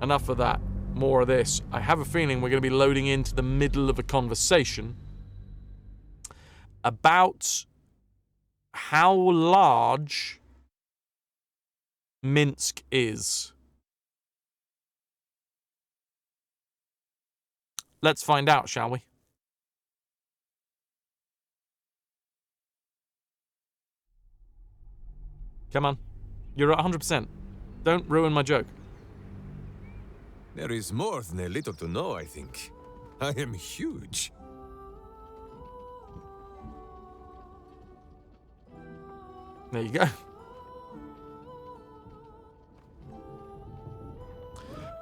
enough of that. More of this. I have a feeling we're going to be loading into the middle of a conversation about how large Minsk is. Let's find out, shall we? Come on. You're at 100%. Don't ruin my joke. There is more than a little to know, I think. I am huge. There you go.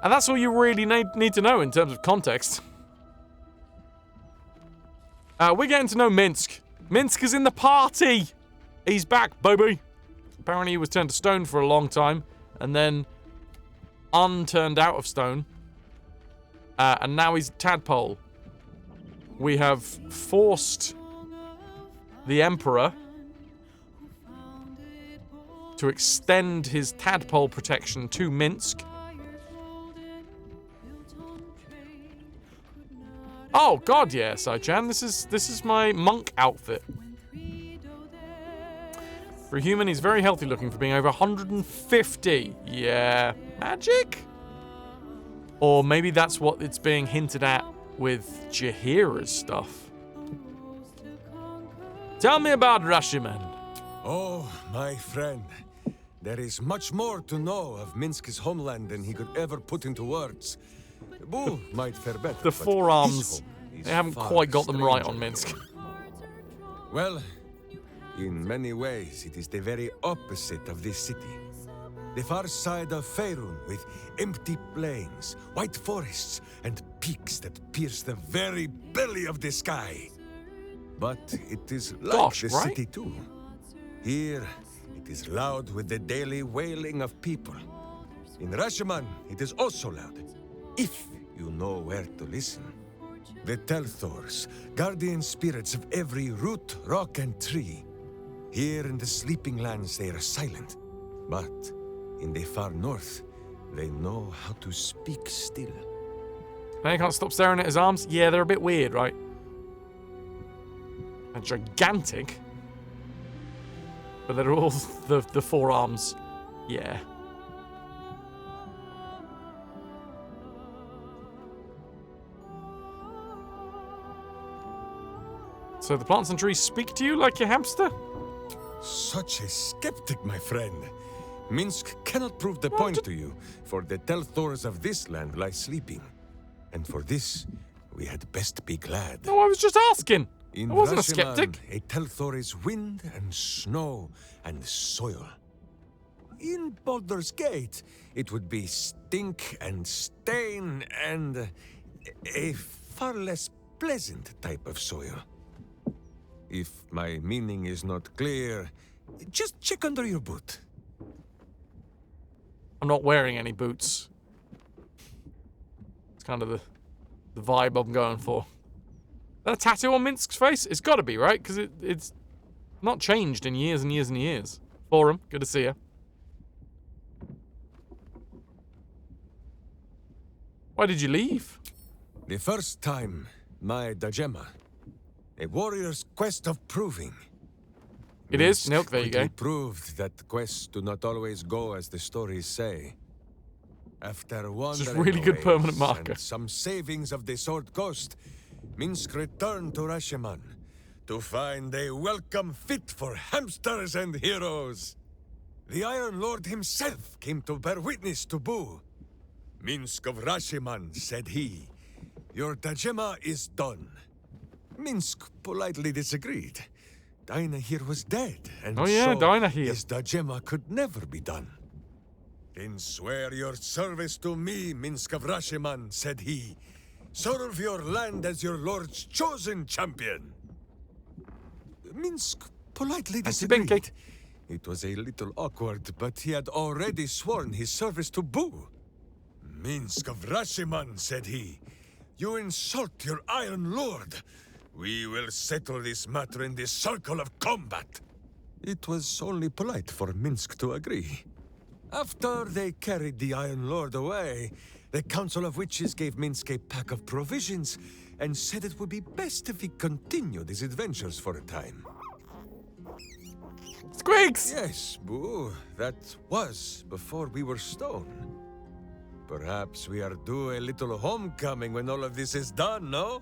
And that's all you really need to know in terms of context. We're getting to know Minsk. Minsk is in the party. He's back, baby. Apparently he was turned to stone for a long time, and then unturned out of stone. And now he's a tadpole. We have forced the Emperor to extend his tadpole protection to Minsk. Oh god, yeah, Sai-chan, this is my monk outfit. For a human, he's very healthy looking for being over 150. Yeah, magic? Or maybe that's what it's being hinted at with Jaheira's stuff. Tell me about Rashiman. Oh, my friend. There is much more to know of Minsk's homeland than he could ever put into words. Boo might fare better. The forearms, they haven't quite got them right on Minsk. Well, in many ways, it is the very opposite of this city. The far side of Faerun, with empty plains, white forests, and peaks that pierce the very belly of the sky. But it is like the city too. Here, it is loud with the daily wailing of people. In Rashiman, it is also loud, if you know where to listen. The Telthors, guardian spirits of every root, rock, and tree. Here in the sleeping lands, they are silent. But in the far north, they know how to speak still. They can't stop staring at his arms? Yeah, they're a bit weird, right? They're gigantic. But they're all the forearms. Yeah. So the plants and trees speak to you like your hamster? Such a skeptic, my friend. Minsk cannot prove the point to you, for the Telthors of this land lie sleeping. And for this, we had best be glad. No, I was just asking. In I wasn't Rashiman, a skeptic. A Telthor is wind and snow and soil. In Baldur's Gate, it would be stink and stain and a far less pleasant type of soil. If my meaning is not clear, just check under your boot. I'm not wearing any boots. It's kind of the vibe I'm going for. Is that a tattoo on Minsk's face? It's got to be, right? Because it's not changed in years and years and years. Forum, good to see you. Why did you leave? The first time, my Dajema. A warrior's quest of proving. It is? Milk, there you go. Proved that quests do not always go as the stories say. After wandering Just really good permanent away marker. And some savings of the Sword Ghost, Minsk returned to Rashiman to find a welcome fit for hamsters and heroes. The Iron Lord himself came to bear witness to Boo. Minsk of Rashiman, said he, your Dajema is done. Minsk politely disagreed. Dinah here was dead, and oh yeah, so Dinah here. his Dajema could never be done. Then swear your service to me, Minsk of Rashiman, said he. Serve your land as your lord's chosen champion. Minsk politely disagreed. It was a little awkward, but he had already sworn his service to Boo. Minsk of Rashiman, said he. You insult your Iron Lord. We will settle this matter in the circle of combat. It was only polite for Minsk to agree. After they carried the Iron Lord away, The Council of Witches gave Minsk a pack of provisions and said it would be best if he continued his adventures for a time. Squeaks! Yes, Boo, that was before we were stone. Perhaps we are due a little homecoming when all of this is done, no?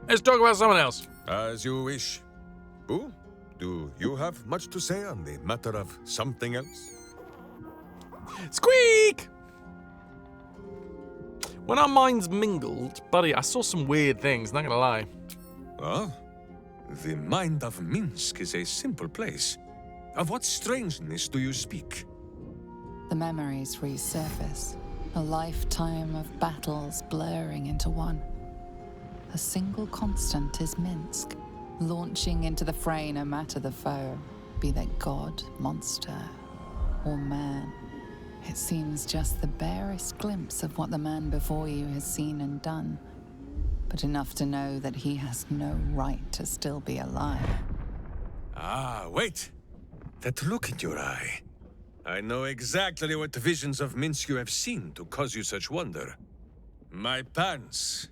Let's talk about someone else. As you wish. Boo, do you have much to say on the matter of something else? Squeak! When our minds mingled, buddy, I saw some weird things, not gonna lie. Ah, the mind of Minsk is a simple place. Of what strangeness do you speak? The memories resurface, a lifetime of battles blurring into one. A single constant is Minsk, launching into the fray no matter the foe, be they god, monster, or man. It seems just the barest glimpse of what the man before you has seen and done, but enough to know that he has no right to still be alive. Ah, wait! That look in your eye. I know exactly what visions of Minsk you have seen to cause you such wonder. My pants.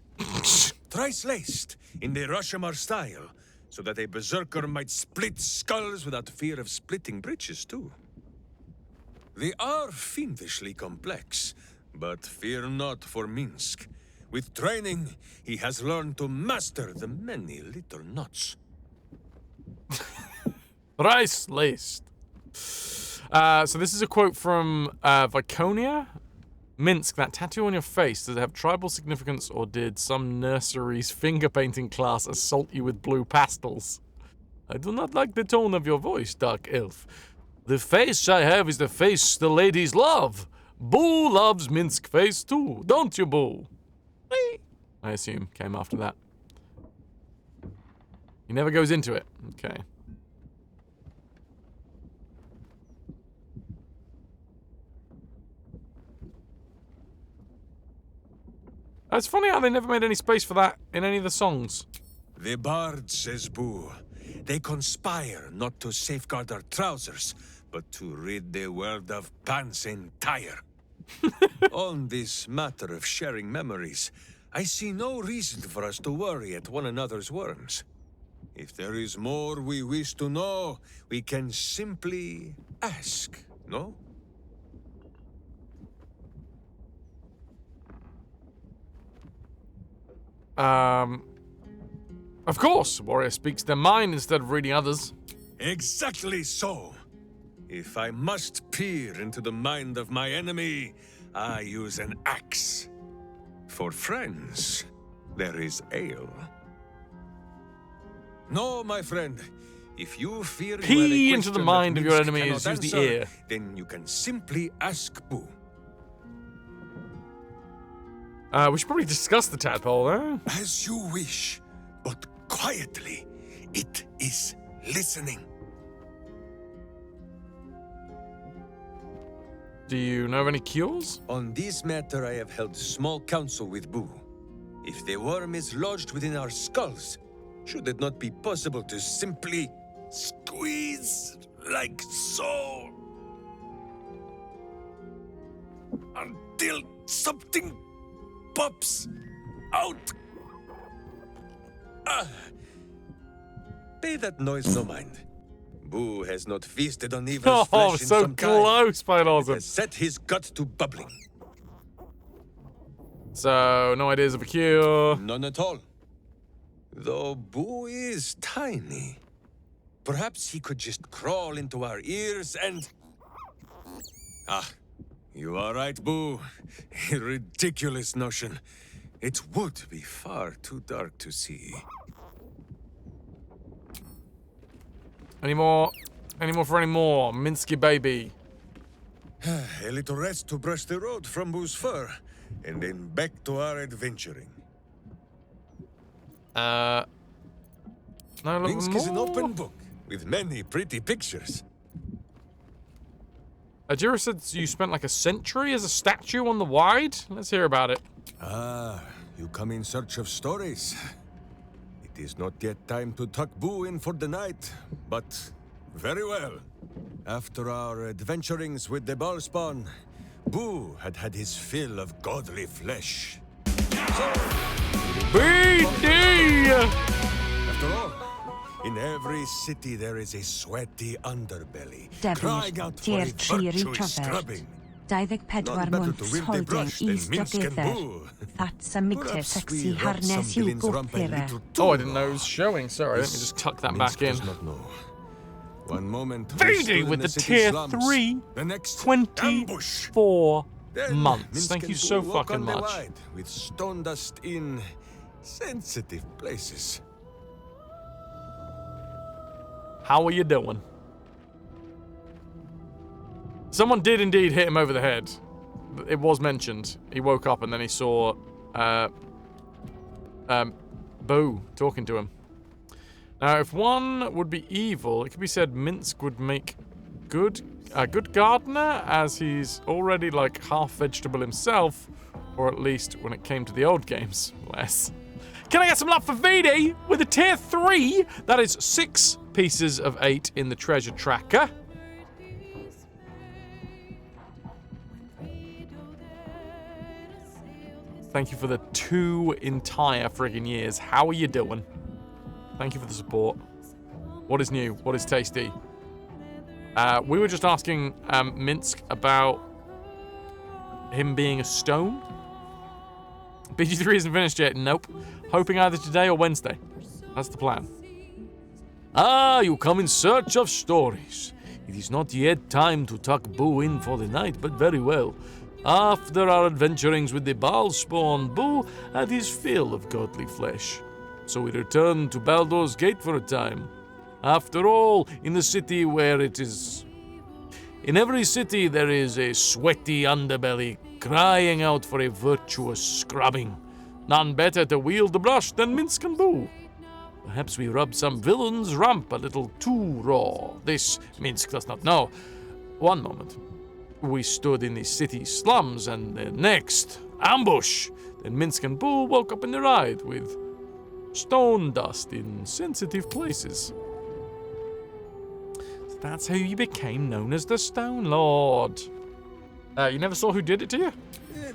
Thrice laced in the Rashomar style, so that a berserker might split skulls without fear of splitting breeches too. They are fiendishly complex, but fear not for Minsk. With training, he has learned to master the many little knots. Rice laced. So this is a quote from Viconia. Minsk, that tattoo on your face, does it have tribal significance, or did some nursery's finger painting class assault you with blue pastels? I do not like the tone of your voice, Dark Elf. The face I have is the face the ladies love. Boo loves Minsk face too, don't you, Boo? I assume came after that. He never goes into it. Okay. It's funny how they never made any space for that in any of the songs. The bard says Boo. They conspire not to safeguard our trousers, but to rid the world of pants entire. On this matter of sharing memories, I see no reason for us to worry at one another's worms. If there is more we wish to know, we can simply ask, no? Of course, warrior speaks their mind instead of reading others. Exactly so. If I must peer into the mind of my enemy, I use an axe. For friends, there is ale. No, my friend. If you fear Pee into the mind of your enemy is use the ear. Then you can simply ask Boo. We should probably discuss the tadpole, though. As you wish, but quietly. It is listening. Do you know of any cures? On this matter, I have held small council with Boo. If the worm is lodged within our skulls, should it not be possible to simply squeeze like so? Until something pops out. Pay that noise no mind. Boo has not feasted on evil's flesh in so some time. close, Spinoza. Has set his gut to bubbling. So, no ideas of a cure. None at all. Though Boo is tiny. Perhaps he could just crawl into our ears and... Ah, you are right, Boo. A ridiculous notion. It would be far too dark to see. Any more for any more? Minsky baby. A little rest to brush the road from Boo's fur, and then back to our adventuring. No, Minsk is an more? open book, with many pretty pictures. Ajira said you spent like a century as a statue on the Wide? Let's hear about it. Ah, you come in search of stories. It is not yet time to tuck Boo in for the night, but Very well. After our adventurings with the Ballspawn, Boo had had his fill of godly flesh. BD! After all, in every city there is a sweaty underbelly, Defnydd crying out for a tir tri virtuous trafferth. scrubbing. 24 None better to months wield a holding brush than is Minsk and together. Boo. That's a mitte Perhaps sexy we rob some harness you villains go rump a little too Oh, I didn't know it raw. was showing. Sorry, let me just tuck that Minsk back in. does not know. One moment we BD stood in with the city tier slums, 3, the next ambush. 24 Then months. Minsk Thank and you so Boo walk fucking on the much. wide with stone dust in sensitive places. How are you doing? Someone did indeed hit him over the head. It was mentioned. He woke up and then he saw Boo talking to him. Now, if one would be evil, it could be said Minsk would make a good gardener, as he's already like half vegetable himself, or at least when it came to the old games, less. Can I get some love for VD with a tier 3? That is 6 pieces of 8 in the treasure tracker. Thank you for the 2 entire friggin' years. How are you doing? Thank you for the support. What is new? What is tasty? We were just asking Minsk about him being a stone. BG3 isn't finished yet. Nope. Hoping either today or Wednesday. That's the plan. Ah, you come in search of stories. It is not yet time to tuck Boo in for the night, but very well. After our adventurings with the Ballspawn, Boo had his fill of godly flesh. So we returned to Baldur's Gate for a time. After all, in every city there is a sweaty underbelly crying out for a virtuous scrubbing. None better to wield the brush than Minsk and Boo. Perhaps we rubbed some villain's rump a little too raw. This Minsk does not know. One moment. We stood in the city slums, and the next, ambush. Then Minsk and Boo woke up in the ride with stone dust in sensitive places. So that's how you became known as the Stone Lord. You never saw who did it to you?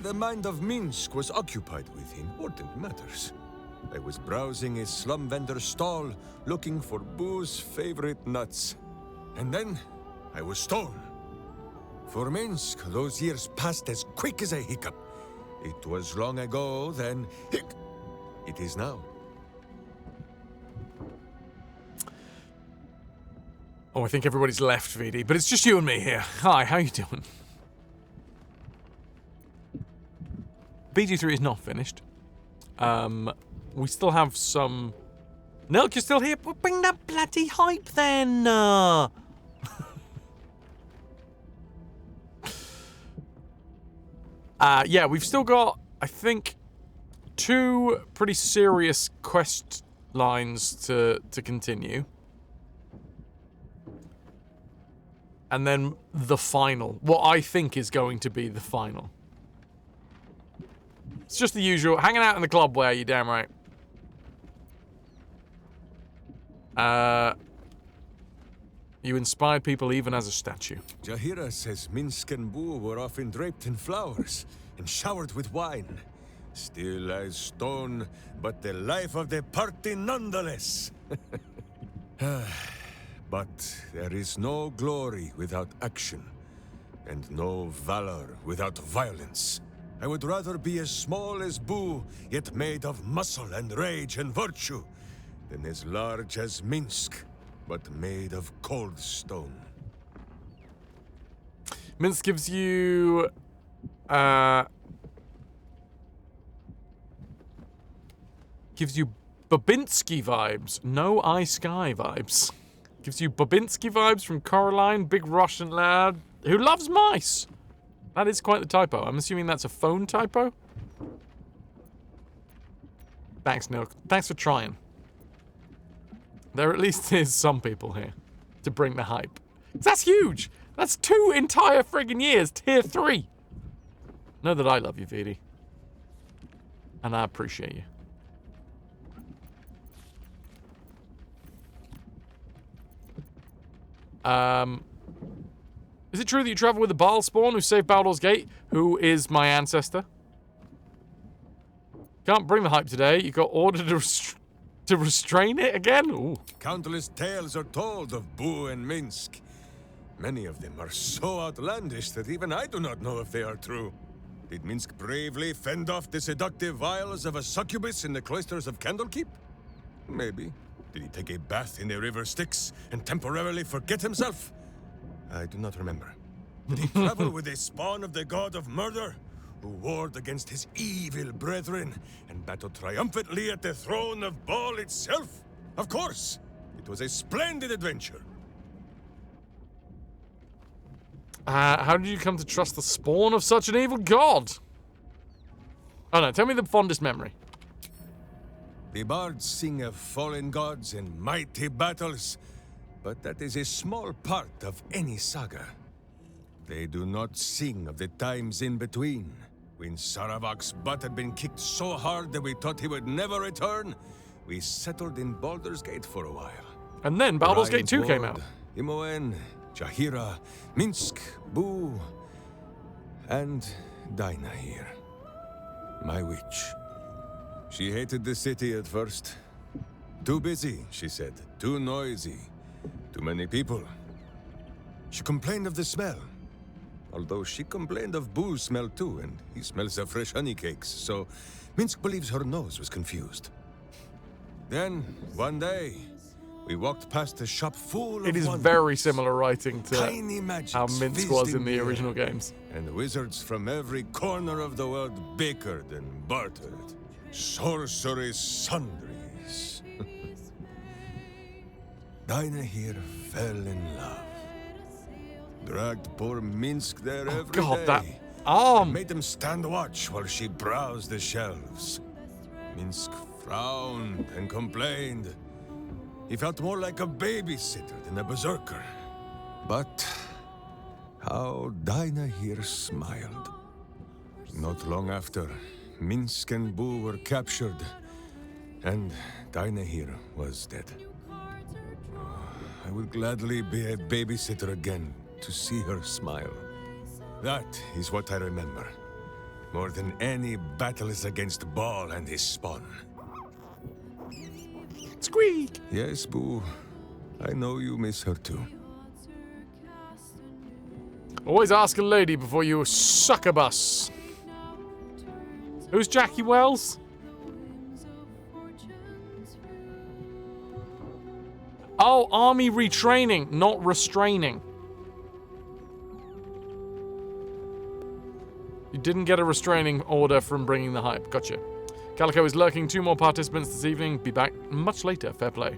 The mind of Minsk was occupied with important matters. I was browsing a slum vendor's stall, looking for Boo's favorite nuts. And then, I was stoned. For Minsk, those years passed as quick as a hiccup. It was long ago, then, it is now. Oh, I think everybody's left, VD, but it's just you and me here. Hi, how you doing? BG3 is not finished. We still have some... Nilk, you're still here? Well, bring that bloody hype then! Yeah, we've still got, I think, 2 pretty serious quest lines to continue. And then the final. What I think is going to be the final. It's just the usual. Hanging out in the club where you're damn right. You inspired people even as a statue. Jahira says Minsk and Boo were often draped in flowers and showered with wine. Still as stone, but the life of the party nonetheless. But there is no glory without action, and no valor without violence. I would rather be as small as Boo, yet made of muscle and rage and virtue, than as large as Minsk, but made of cold stone. Minsk gives you... gives you Babinski vibes. No Eye Sky vibes. Gives you Babinski vibes from Coraline, big Russian lad who loves mice. That is quite the typo. I'm assuming that's a phone typo. Thanks, Nook. Thanks for trying. There at least is some people here to bring the hype. That's huge. That's 2 entire friggin' years, tier 3. Know that I love you, VD. And I appreciate you. Is it true that you travel with the Baal spawn who saved Baldur's Gate, who is my ancestor? Can't bring the hype today. You got ordered to restrain it again? Ooh. Countless tales are told of Boo and Minsk. Many of them are so outlandish that even I do not know if they are true. Did Minsk bravely fend off the seductive vials of a succubus in the cloisters of Candlekeep? Maybe. Did he take a bath in the river Styx and temporarily forget himself? I do not remember. Did he travel with a spawn of the god of murder, who warred against his evil brethren and battled triumphantly at the throne of Baal itself? Of course! It was a splendid adventure. How did you come to trust the spawn of such an evil god? Oh no, tell me the fondest memory. The bards sing of fallen gods and mighty battles, but that is a small part of any saga. They do not sing of the times in between, when Saravak's butt had been kicked so hard that we thought he would never return. We settled in Baldur's Gate for a while. And then Baldur's Gate 2 came out. Imoen, Jahira, Minsk, Boo, and Dinah here. My witch. She hated the city at first. Too busy, she said. Too noisy. Too many people. She complained of the smell. Although she complained of Boo's smell too, and he smells of fresh honey cakes, so Minsk believes her nose was confused. Then, one day, we walked past a shop full of It is wonders. very similar writing to Tiny magics how Minsk was in the air, original games. and wizards from every corner of the world bickered and bartered. Sorcery sundries. Dinah here fell in love. Dragged poor Minsk there every day. God, that arm! Made him stand watch while she browsed the shelves. Minsk frowned and complained. He felt more like a babysitter than a berserker. But how Dinah here smiled. Not long after, Minsk and Boo were captured, and Dinah here was dead. I would gladly be a babysitter again to see her smile. That is what I remember. More than any battles against Baal and his spawn. Squeak! Yes, Boo. I know you miss her too. Always ask a lady before you succubus. Who's Jackie Wells? Oh, army retraining, not restraining. You didn't get a restraining order from bringing the hype. Gotcha. Calico is lurking. 2 more participants this evening. Be back much later. Fair play.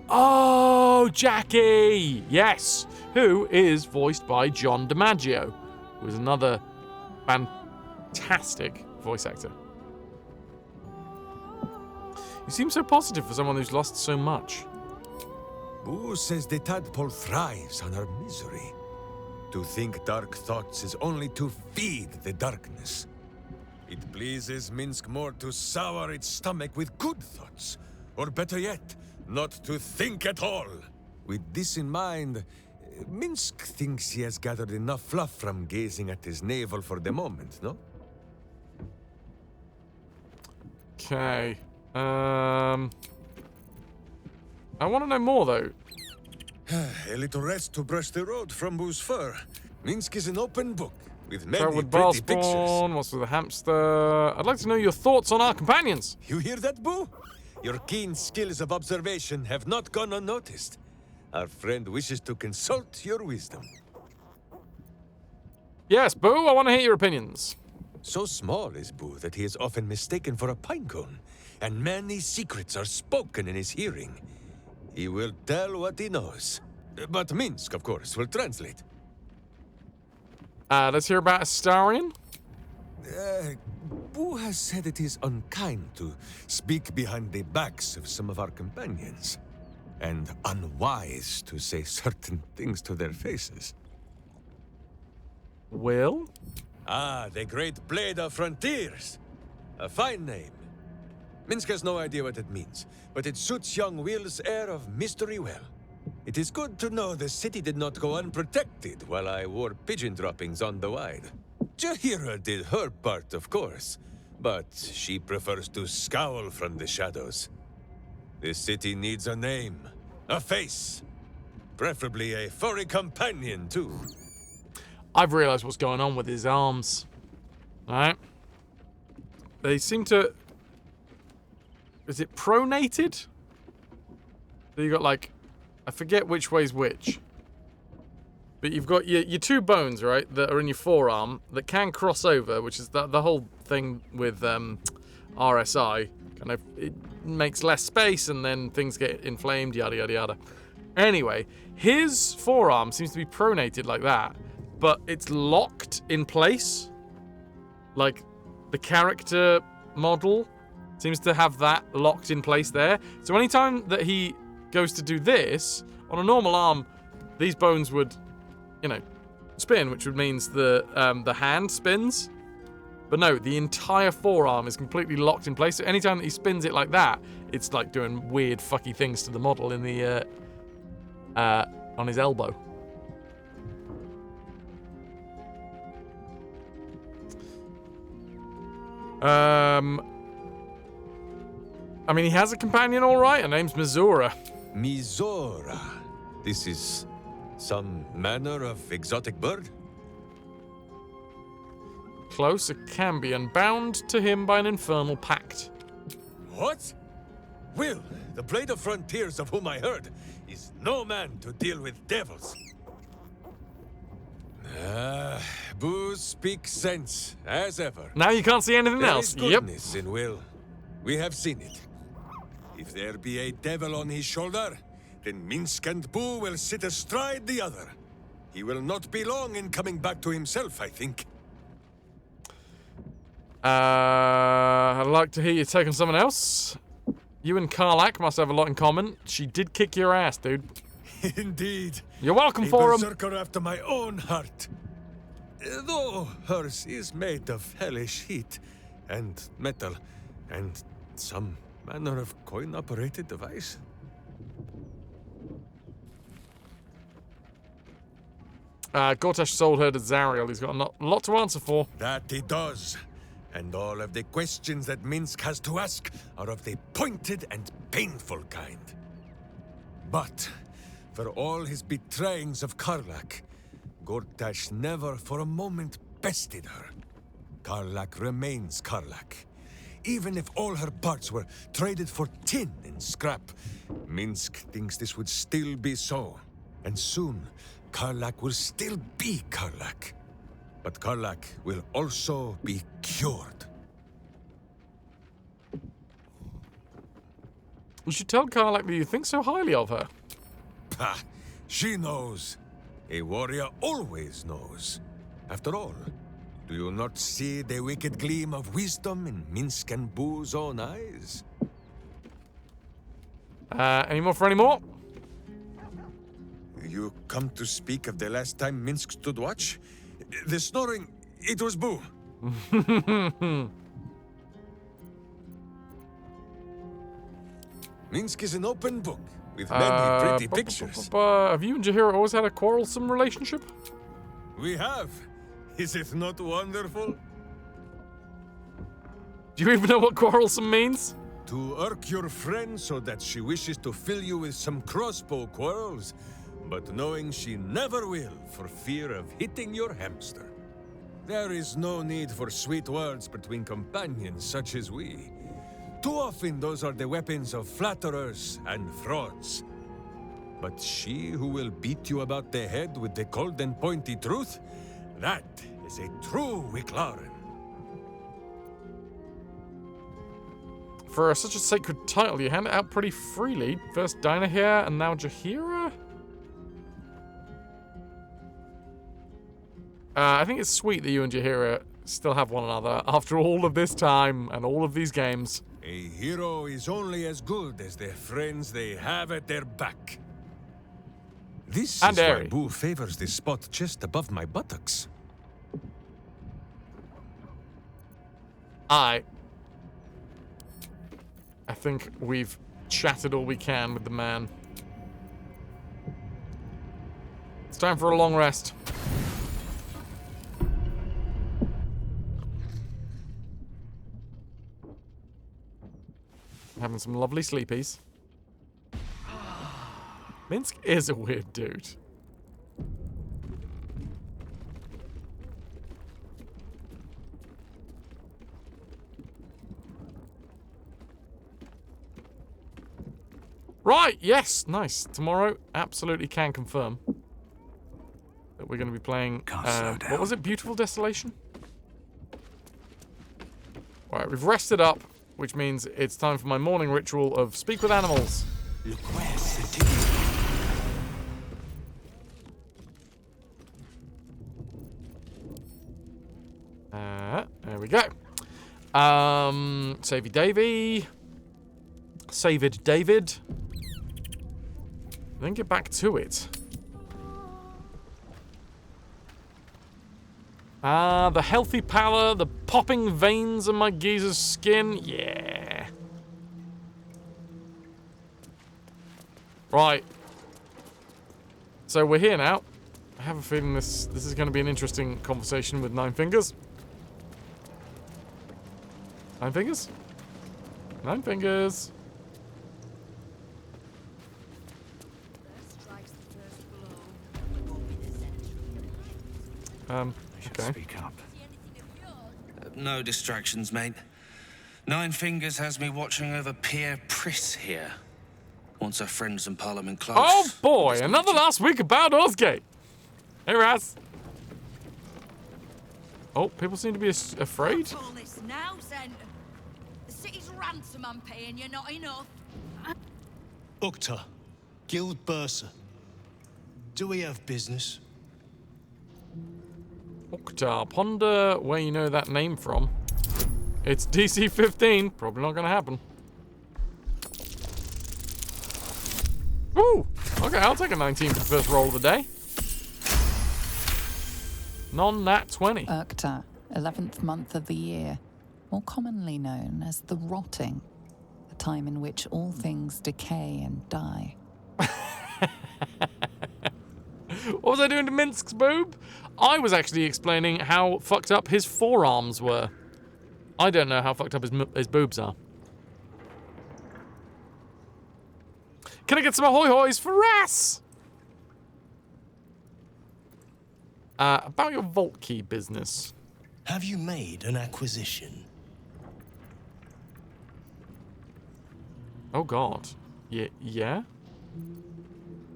Oh, Jackie! Yes. Who is voiced by John DiMaggio, who is another fantastic voice actor. You seem so positive for someone who's lost so much. Boo says the tadpole thrives on her misery. To think dark thoughts is only to feed the darkness. It pleases Minsk more to sour its stomach with good thoughts. Or better yet, not to think at all. With this in mind, Minsk thinks he has gathered enough fluff from gazing at his navel for the moment, no? Okay. I want to know more, though. A little rest to brush the road from Boo's fur. Minsk is an open book, with many Travel with pretty pictures. Balspawn, what's with the hamster? I'd like to know your thoughts on our companions. You hear that, Boo? Your keen skills of observation have not gone unnoticed. Our friend wishes to consult your wisdom. Yes, Boo, I want to hear your opinions. So small is Boo that he is often mistaken for a pinecone, and many secrets are spoken in his hearing. He will tell what he knows. But Minsk, of course, will translate. Let's hear about Astarion. Boo has said it is unkind to speak behind the backs of some of our companions, and unwise to say certain things to their faces. Will? Ah, the Great Blade of Frontiers. A fine name. Minsk has no idea what it means, but it suits young Will's air of mystery well. It is good to know the city did not go unprotected while I wore pigeon droppings on the wide. Jahira did her part, of course, but she prefers to scowl from the shadows. This city needs a name, a face, preferably a furry companion, too. I've realised what's going on with his arms. Alright. They seem to... Is it pronated? So you got like... I forget which way's which. But you've got your two bones, right, that are in your forearm that can cross over, which is the whole thing with RSI. Kind of, it makes less space and then things get inflamed, yada, yada, yada. Anyway, his forearm seems to be pronated like that, but it's locked in place. Like, the character model seems to have that locked in place there. So anytime that he goes to do this, on a normal arm, these bones would, you know, spin, which would means the hand spins. But no, the entire forearm is completely locked in place. So anytime that he spins it like that, it's like doing weird fucky things to the model in the on his elbow. I mean, he has a companion, all right. Her name's Mizora. Mizora. This is some manner of exotic bird? Close, it can be, and bound to him by an infernal pact. What? Will, the Blade of Frontiers of whom I heard, is no man to deal with devils. Boo speaks sense, as ever. Now you can't see anything There else. is goodness in Will. We have seen it. If there be a devil on his shoulder, then Minsk and Boo will sit astride the other. He will not be long in coming back to himself, I think. I'd like to hear your take on someone else. You and Karlak must have a lot in common. She did kick your ass, dude. Indeed. You're welcome A for him. berserker after my own heart. Though hers is made of hellish heat and metal and some manner of coin-operated device. Gortash sold her to Zariel. He's got a lot to answer for. That he does. And all of the questions that Minsk has to ask are of the pointed and painful kind. But for all his betrayings of Karlak, Gortash never for a moment bested her. Karlak remains Karlak. Even if all her parts were traded for tin and scrap, Minsk thinks this would still be so. And soon, Karlak will still be Karlak. But Karlak will also be cured. You should tell Karlak that you think so highly of her. Pah! She knows. A warrior always knows. After all, do you not see the wicked gleam of wisdom in Minsk and Boo's own eyes? Any more for any more? You come to speak of the last time Minsk stood watch? The snoring, it was Boo. Minsk is an open book with many pretty pictures. Have you and Jahira always had a quarrelsome relationship? We have. Is it not wonderful? Do you even know what quarrelsome means? To irk your friend so that she wishes to fill you with some crossbow quarrels, but knowing she never will for fear of hitting your hamster. There is no need for sweet words between companions such as we. Too often those are the weapons of flatterers and frauds. But she who will beat you about the head with the cold and pointy truth, that is a true Wicklaren. For such a sacred title, you hand it out pretty freely. First Dinah here, and now Jahira? I think it's sweet that you and Jahira still have one another after all of this time and all of these games. A hero is only as good as the friends they have at their back. This And is why airy. Boo favors this spot just above my buttocks. I think we've chatted all we can with the man. time for a long rest. Having some lovely sleepies. Minsk is a weird dude. Right, yes, nice. Tomorrow, absolutely can confirm that we're going to be playing, what was it, Beautiful Desolation? Alright, we've rested up, which means it's time for my morning ritual of speak with animals. There we go. Savey Davey. Saved David. Then get back to it. The healthy pallor, the popping veins on my geezer's skin. Yeah. Right. So we're here now. I have a feeling this is going to be an interesting conversation with Nine Fingers. Nine Fingers? Nine Fingers. Okay. Speak up. No distractions, mate. Nine Fingers has me watching over Pierre Priss here. Wants her friends in Parliament close. Oh boy, another last week of Baldur's Gate. Hey, Raz. Oh, people seem to be afraid. All this now, then. The city's ransom I'm paying you, not enough. Ukta, Guild Bursar. Do we have business? Oktar, ponder where you know that name from. It's DC 15. Probably not going to happen. Ooh! Okay, I'll take a 19 for the first roll of the day. Non-nat 20. Ukta, 11th month of the year, more commonly known as the Rotting, a time in which all things decay and die. What was I doing to Minsk's boob? I was actually explaining how fucked up his forearms were. I don't know how fucked up his boobs are. Can I get some ahoy hoys for Ras? About your vault key business. Have you made an acquisition? Oh god. Yeah?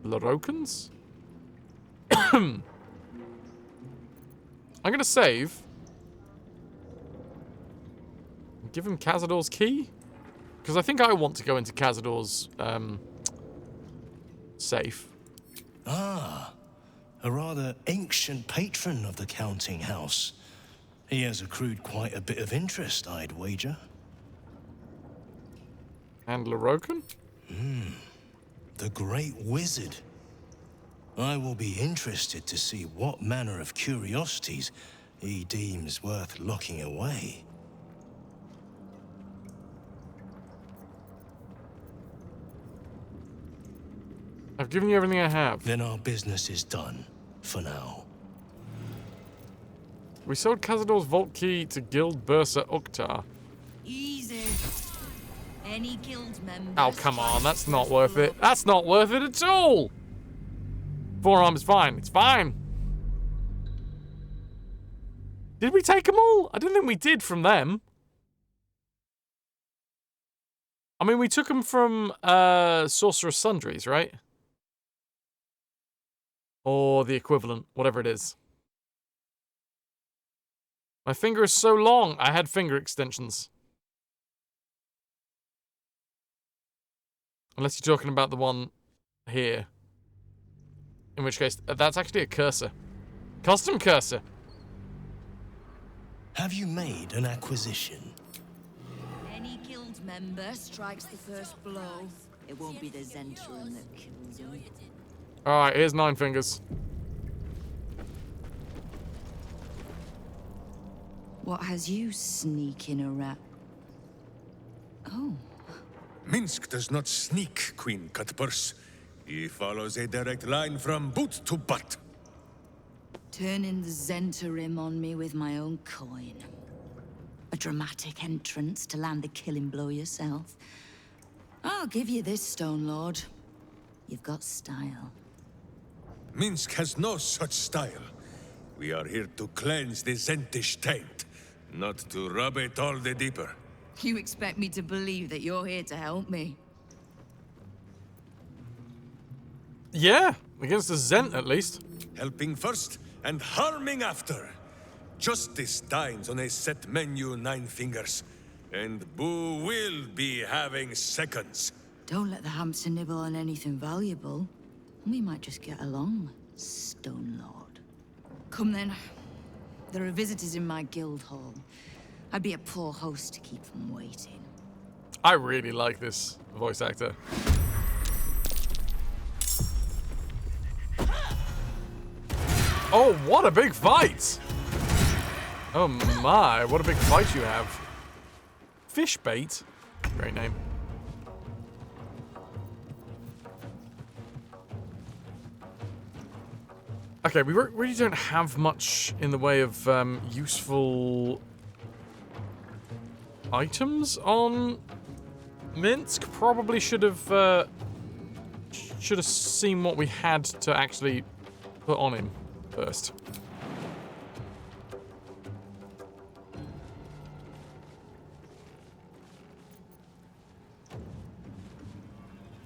Larokans? I'm gonna save. Give him Cazador's key? Because I think I want to go into Cazador's, safe. Ah, a rather ancient patron of the counting house. He has accrued quite a bit of interest, I'd wager. And Larokan? The Great Wizard. I will be interested to see what manner of curiosities he deems worth locking away. I've given you everything I have. Then our business is done, for now. We sold Cazador's vault key to Guild Bursar Uktar. Easy. Any guild member. Oh, come on, that's not worth it. That's not worth it at all! Forearm is fine, it's fine. Did we take them all? I don't think we did from them. I mean, we took them from Sorcerer's Sundries, right? Or the equivalent, whatever it is. My finger is so long, I had finger extensions. Unless you're talking about the one here. In which case, that's actually a cursor. Custom cursor. Have you made an acquisition? Any guild member strikes the first blow. It won't be the Zentrum that kills him. Alright, here's Nine Fingers. What has you sneaking a rat? Oh. Minsk does not sneak, Queen Cutpurse. He follows a direct line from boot to butt. Turning the Zentarim on me with my own coin. A dramatic entrance to land the killing blow yourself. I'll give you this, Stone Lord. You've got style. Minsk has no such style. We are here to cleanse the Zentish taint, not to rub it all the deeper. You expect me to believe that you're here to help me? Yeah, against the Zent at least. Helping first and harming after. Justice dines on a set menu, Nine Fingers. And Boo will be having seconds. Don't let the hamster nibble on anything valuable. We might just get along, Stone Lord. Come then. There are visitors in my guild hall. I'd be a poor host to keep them waiting. I really like this voice actor. Oh, what a big fight! Oh my, what a big fight you have. Fishbait? Great name. Okay, we really don't have much in the way of useful items on Minsk. Probably should have seen what we had to actually put on him first.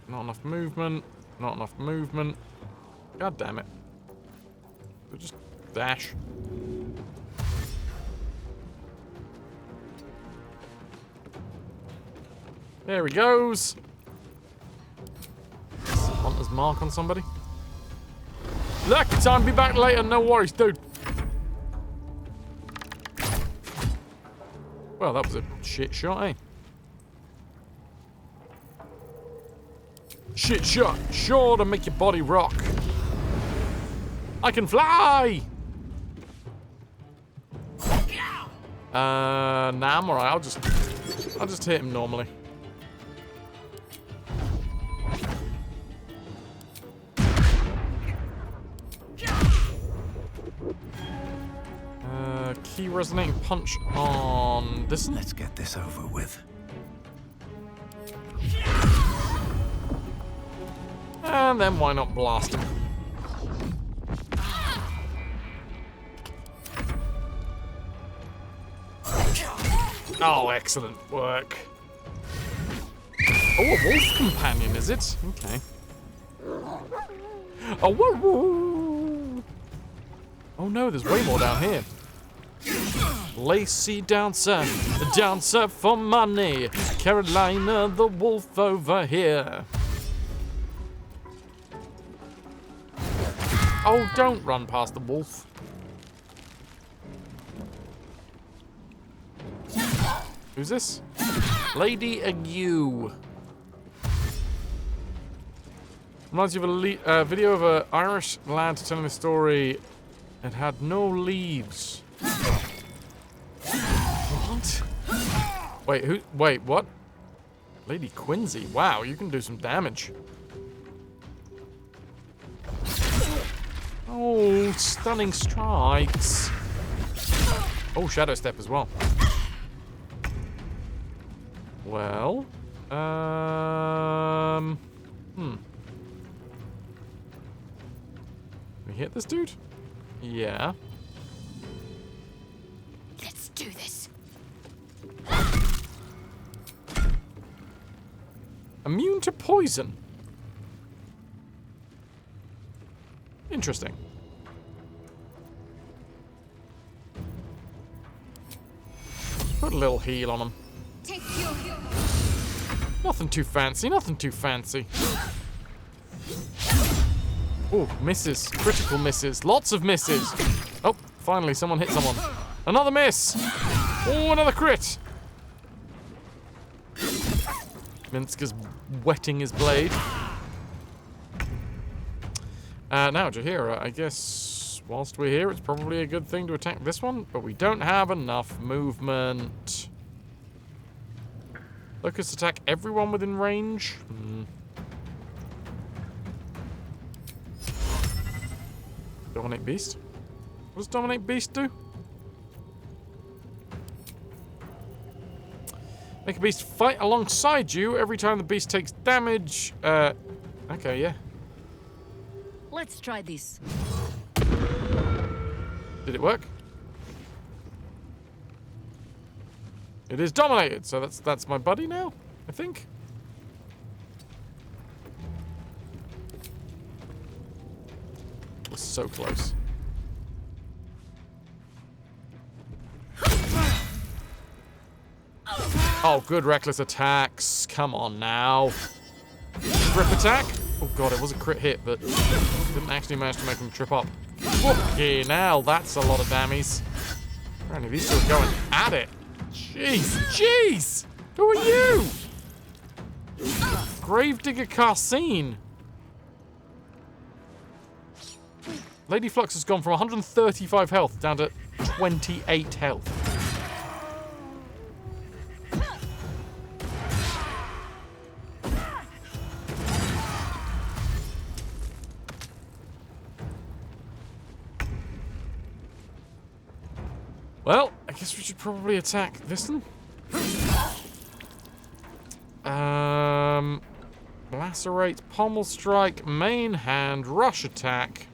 Not enough movement. Not enough movement. God damn it. We'll just dash. There he goes. Hunter's mark on somebody. Lucky time, be back later. No worries, dude. Well, that was a shit shot, eh? Shit shot, sure to make your body rock. I can fly! Nah, I'm alright. I'll just hit him normally. Key resonating punch on this one. Let's get this over with. And then why not blast him? Oh, excellent work. Oh, a wolf companion, is it? Okay. Oh, whoa. Oh no, there's way more down here. Lacey dancer for money. Carolina the wolf over here. Oh, don't run past the wolf. Who's this? Lady Ague. Reminds you of a video of an Irish lad telling a story. It had no leaves. What? Wait, who? Wait, what? Lady Quincy. Wow, you can do some damage. Oh, stunning strikes. Oh, shadow step as well. Well, we hit this dude? Yeah. Let's do this. Immune to poison. Interesting. Put a little heal on him. Take your Nothing too fancy, nothing too fancy. Oh, misses. Critical misses. Lots of misses. Oh, finally someone hit someone. Another miss. Oh, another crit. Minsk is wetting his blade. Now, Jahira, I guess whilst we're here, it's probably a good thing to attack this one, but we don't have enough movement. Locust attack everyone within range. Dominate Beast. What does Dominate Beast do? Make a beast fight alongside you every time the beast takes damage. Okay, yeah. Let's try this. Did it work? It is dominated, so that's my buddy now, I think. We're so close. Oh, good reckless attacks. Come on now. Grip attack? Oh god, it was a crit hit, but didn't actually manage to make him trip up. Okay, now that's a lot of dammies. Apparently these two are going at it. Jeez, jeez! Who are you? Gravedigger Carsine. Lady Flux has gone from 135 health down to 28 health. Well, I guess we should probably attack this one. Lacerate, Pommel Strike, Main Hand, Rush Attack.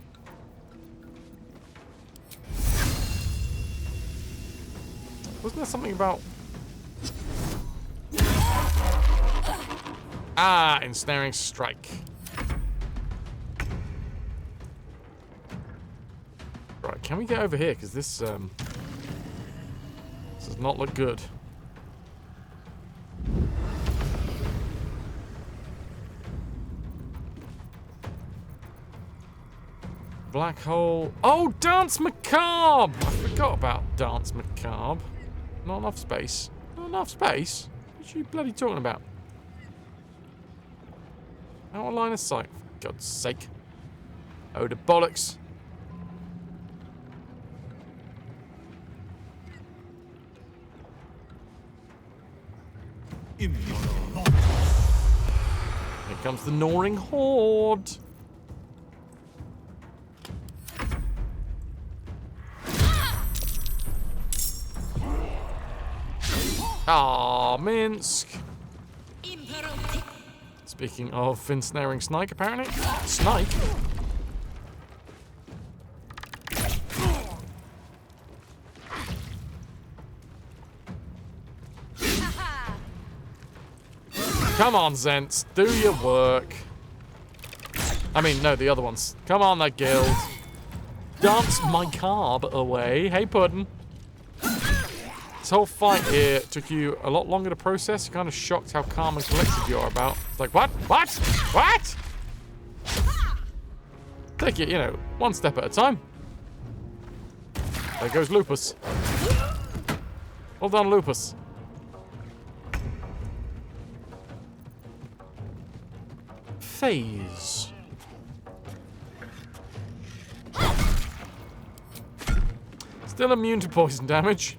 Wasn't there something about... Ah, Ensnaring Strike. Right, can we get over here? Because this does not look good. Black hole. Oh, Dance Macabre! I forgot about Dance Macabre. Not enough space. Not enough space? What are you bloody talking about? Out of line of sight, for God's sake. Oh, the bollocks. Here comes the gnawing horde. Ah, Minsk. Speaking of ensnaring Snike, apparently. Snike? Come on, Zents. Do your work. I mean, no, the other ones. Come on, that guild. Dance my carb away. Hey, Puddin'. This whole fight here took you a lot longer to process. You're kind of shocked how calm and collected you are about. It's like, what? What? What? Take it, you know, one step at a time. There goes Lupus. Well done, Lupus. Phase. Still immune to poison damage.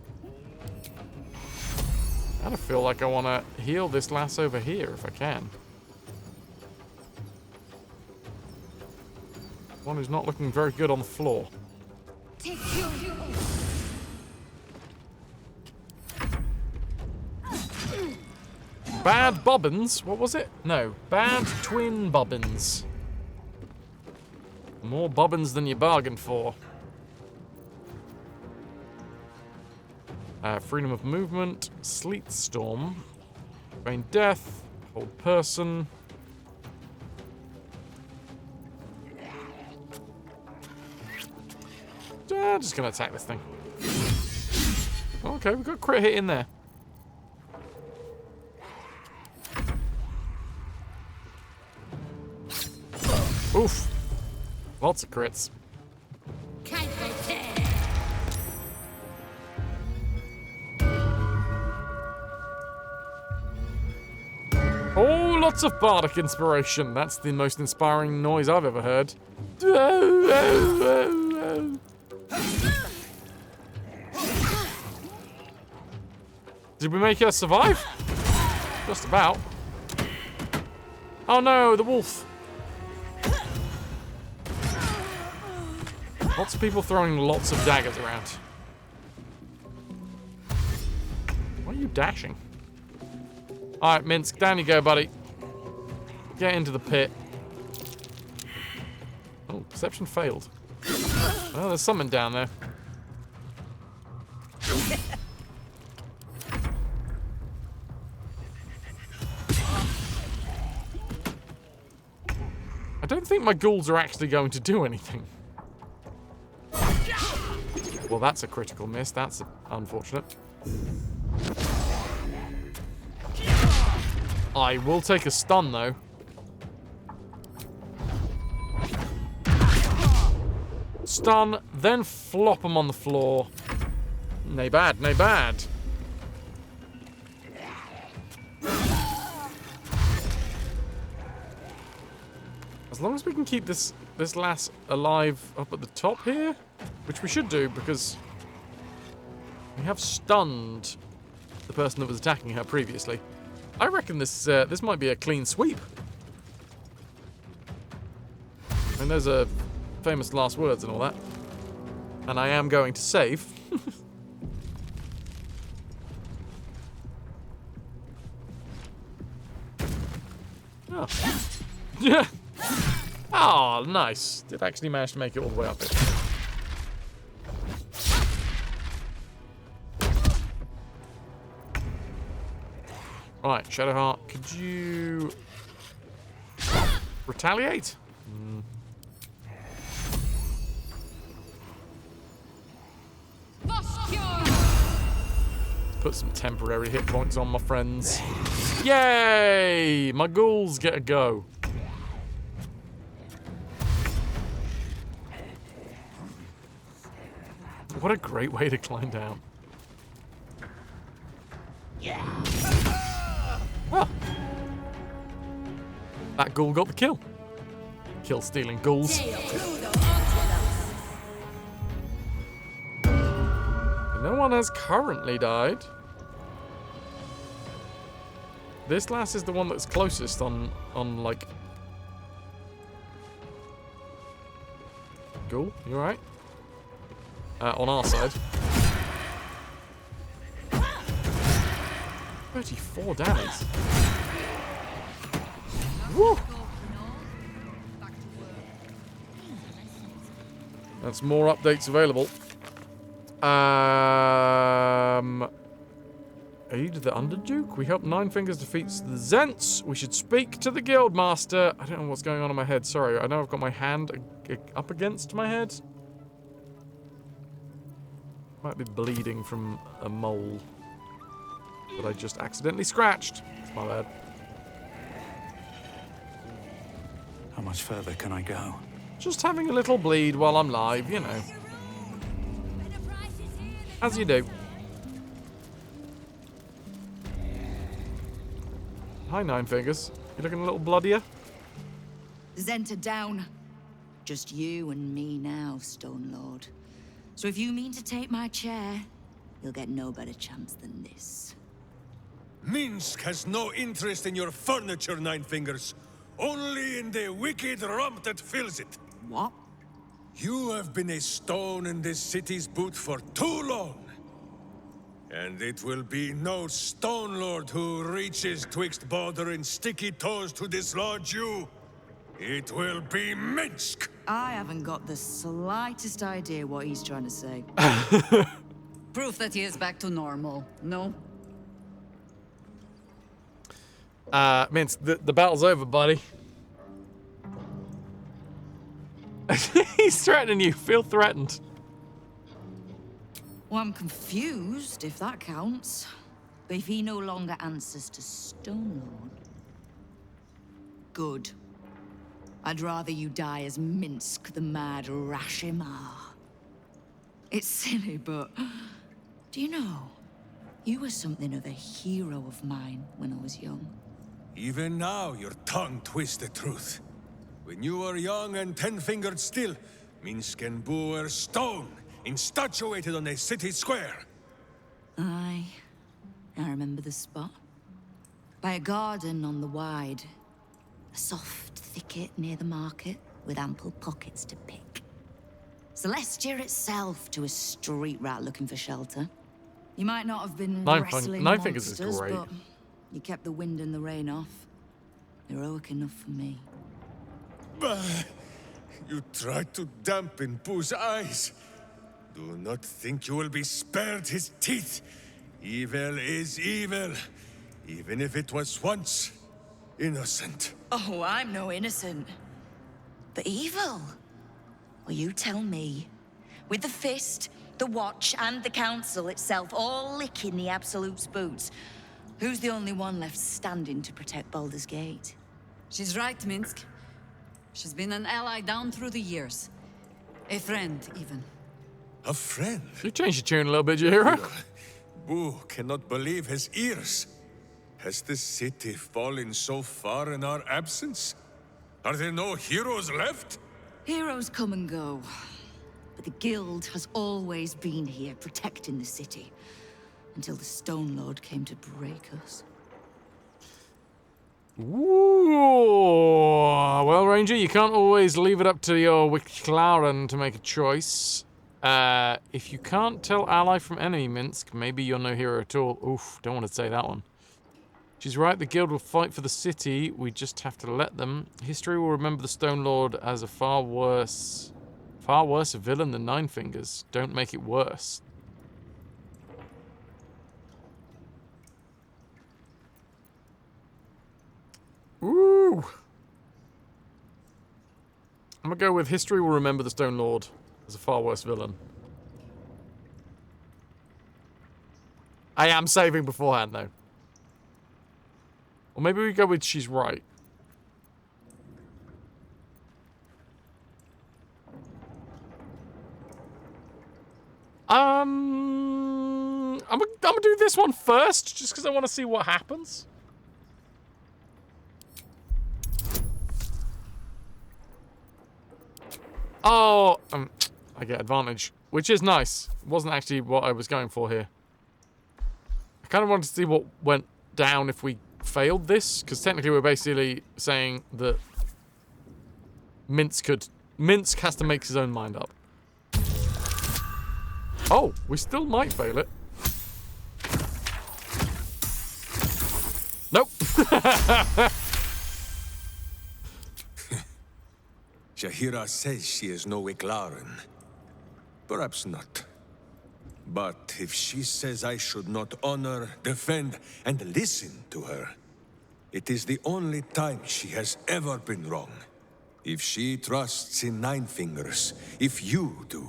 I kind of feel like I want to heal this lass over here if I can. One who's not looking very good on the floor. Bad bobbins? What was it? No, bad twin bobbins. More bobbins than you bargained for. Freedom of movement, Sleet Storm, Rain Death, Hold Person. Just gonna attack this thing. Okay, we've got a crit hit in there. Oof. Lots of crits. Oh, lots of bardic inspiration. That's the most inspiring noise I've ever heard. Did we make her survive? Just about. Oh no, the wolf. Lots of people throwing lots of daggers around. Why are you dashing? Alright, Minsk, down you go, buddy. Get into the pit. Oh, perception failed. Oh, there's something down there. I don't think my ghouls are actually going to do anything. Well, that's a critical miss. That's unfortunate. I will take a stun, though. Stun, then flop them on the floor. Nay bad, nay bad. As long as we can keep this lass alive up at the top here, which we should do because we have stunned the person that was attacking her previously. I reckon this might be a clean sweep. I mean, there's a famous last words and all that, and I am going to save. Oh. Yeah. Oh, nice. Did actually manage to make it all the way up it. Right, Shadowheart, could you retaliate? Put some temporary hit points on my friends. Yay! My ghouls get a go. What a great way to climb down. Oh. That ghoul got the kill. Kill stealing ghouls. No one has currently died. This lass is the one that's closest on like... Ghoul, you alright? On our side. 34 damage. Woo! That's more updates available. Aid the Underduke? We help Nine Fingers defeats the Zents. We should speak to the Guildmaster. I don't know what's going on in my head. Sorry, I know I've got my hand up against my head. Might be bleeding from a mole that I just accidentally scratched. It's my bad. How much further can I go? Just having a little bleed while I'm live, you know. As you do. Hi, Nine Fingers. You looking a little bloodier? Zenta down. Just you and me now, Stone Lord. So if you mean to take my chair, you'll get no better chance than this. Minsk has no interest in your furniture, Nine Fingers. Only in the wicked rump that fills it. What? You have been a stone in this city's boot for too long. And it will be no Stone Lord who reaches twixt Baldur and sticky toes to dislodge you. It will be Minsk! I haven't got the slightest idea what he's trying to say. Proof that he is back to normal, no? Minsk, the battle's over, buddy. He's threatening you. Feel threatened. Well, I'm confused, if that counts. But if he no longer answers to Stone Lord... Good. I'd rather you die as Minsk, the mad Rashimar. It's silly, but... Do you know? You were something of a hero of mine when I was young. Even now, your tongue twists the truth. When you were young and ten-fingered still, Minsk and Boo were stone, instatuated on a city square. Aye. I remember the spot. By a garden on the Wide. A soft thicket near the market, with ample pockets to pick. Celestia itself to a street rat looking for shelter. You might not have been Nine wrestling Fingers is monsters, great. but you kept the wind and the rain off. Heroic enough for me. Bah! You tried to dampen Boo's eyes. Do not think you will be spared his teeth. Evil is evil, even if it was once innocent. Oh, I'm no innocent. But evil? Well, you tell me. With the Fist, the Watch, and the Council itself all licking the Absolute's boots, who's the only one left standing to protect Baldur's Gate? She's right, Minsk. She's been an ally down through the years. A friend, even. A friend? You changed your tune a little bit, Jiro. Boo cannot believe his ears. Has the city fallen so far in our absence? Are there no heroes left? Heroes come and go. But the Guild has always been here, protecting the city. Until the Stone Lord came to break us. Ooh. Well, Ranger, you can't always leave it up to your Wicklaren to make a choice. If you can't tell ally from enemy, Minsk, maybe you're no hero at all. Oof, don't want to say that one. She's right, the Guild will fight for the city. We just have to let them. History will remember the Stone Lord as a far worse villain than Nine Fingers. Don't make it worse. Ooh. I'm gonna go with history will remember the Stone Lord as a far worse villain. I am saving beforehand, though. Or maybe we go with she's right. I'm gonna do this one first, just because I want to see what happens. Oh, I get advantage, which is nice. It wasn't actually what I was going for here. I kind of wanted to see what went down if we failed this, because technically we're basically saying that Minsk has to make his own mind up. Oh, we still might fail it. Nope. Jaheira says she is no Wicklaren. Perhaps not. But if she says I should not honor, defend, and listen to her, it is the only time she has ever been wrong. If she trusts in Nine Fingers, if you do,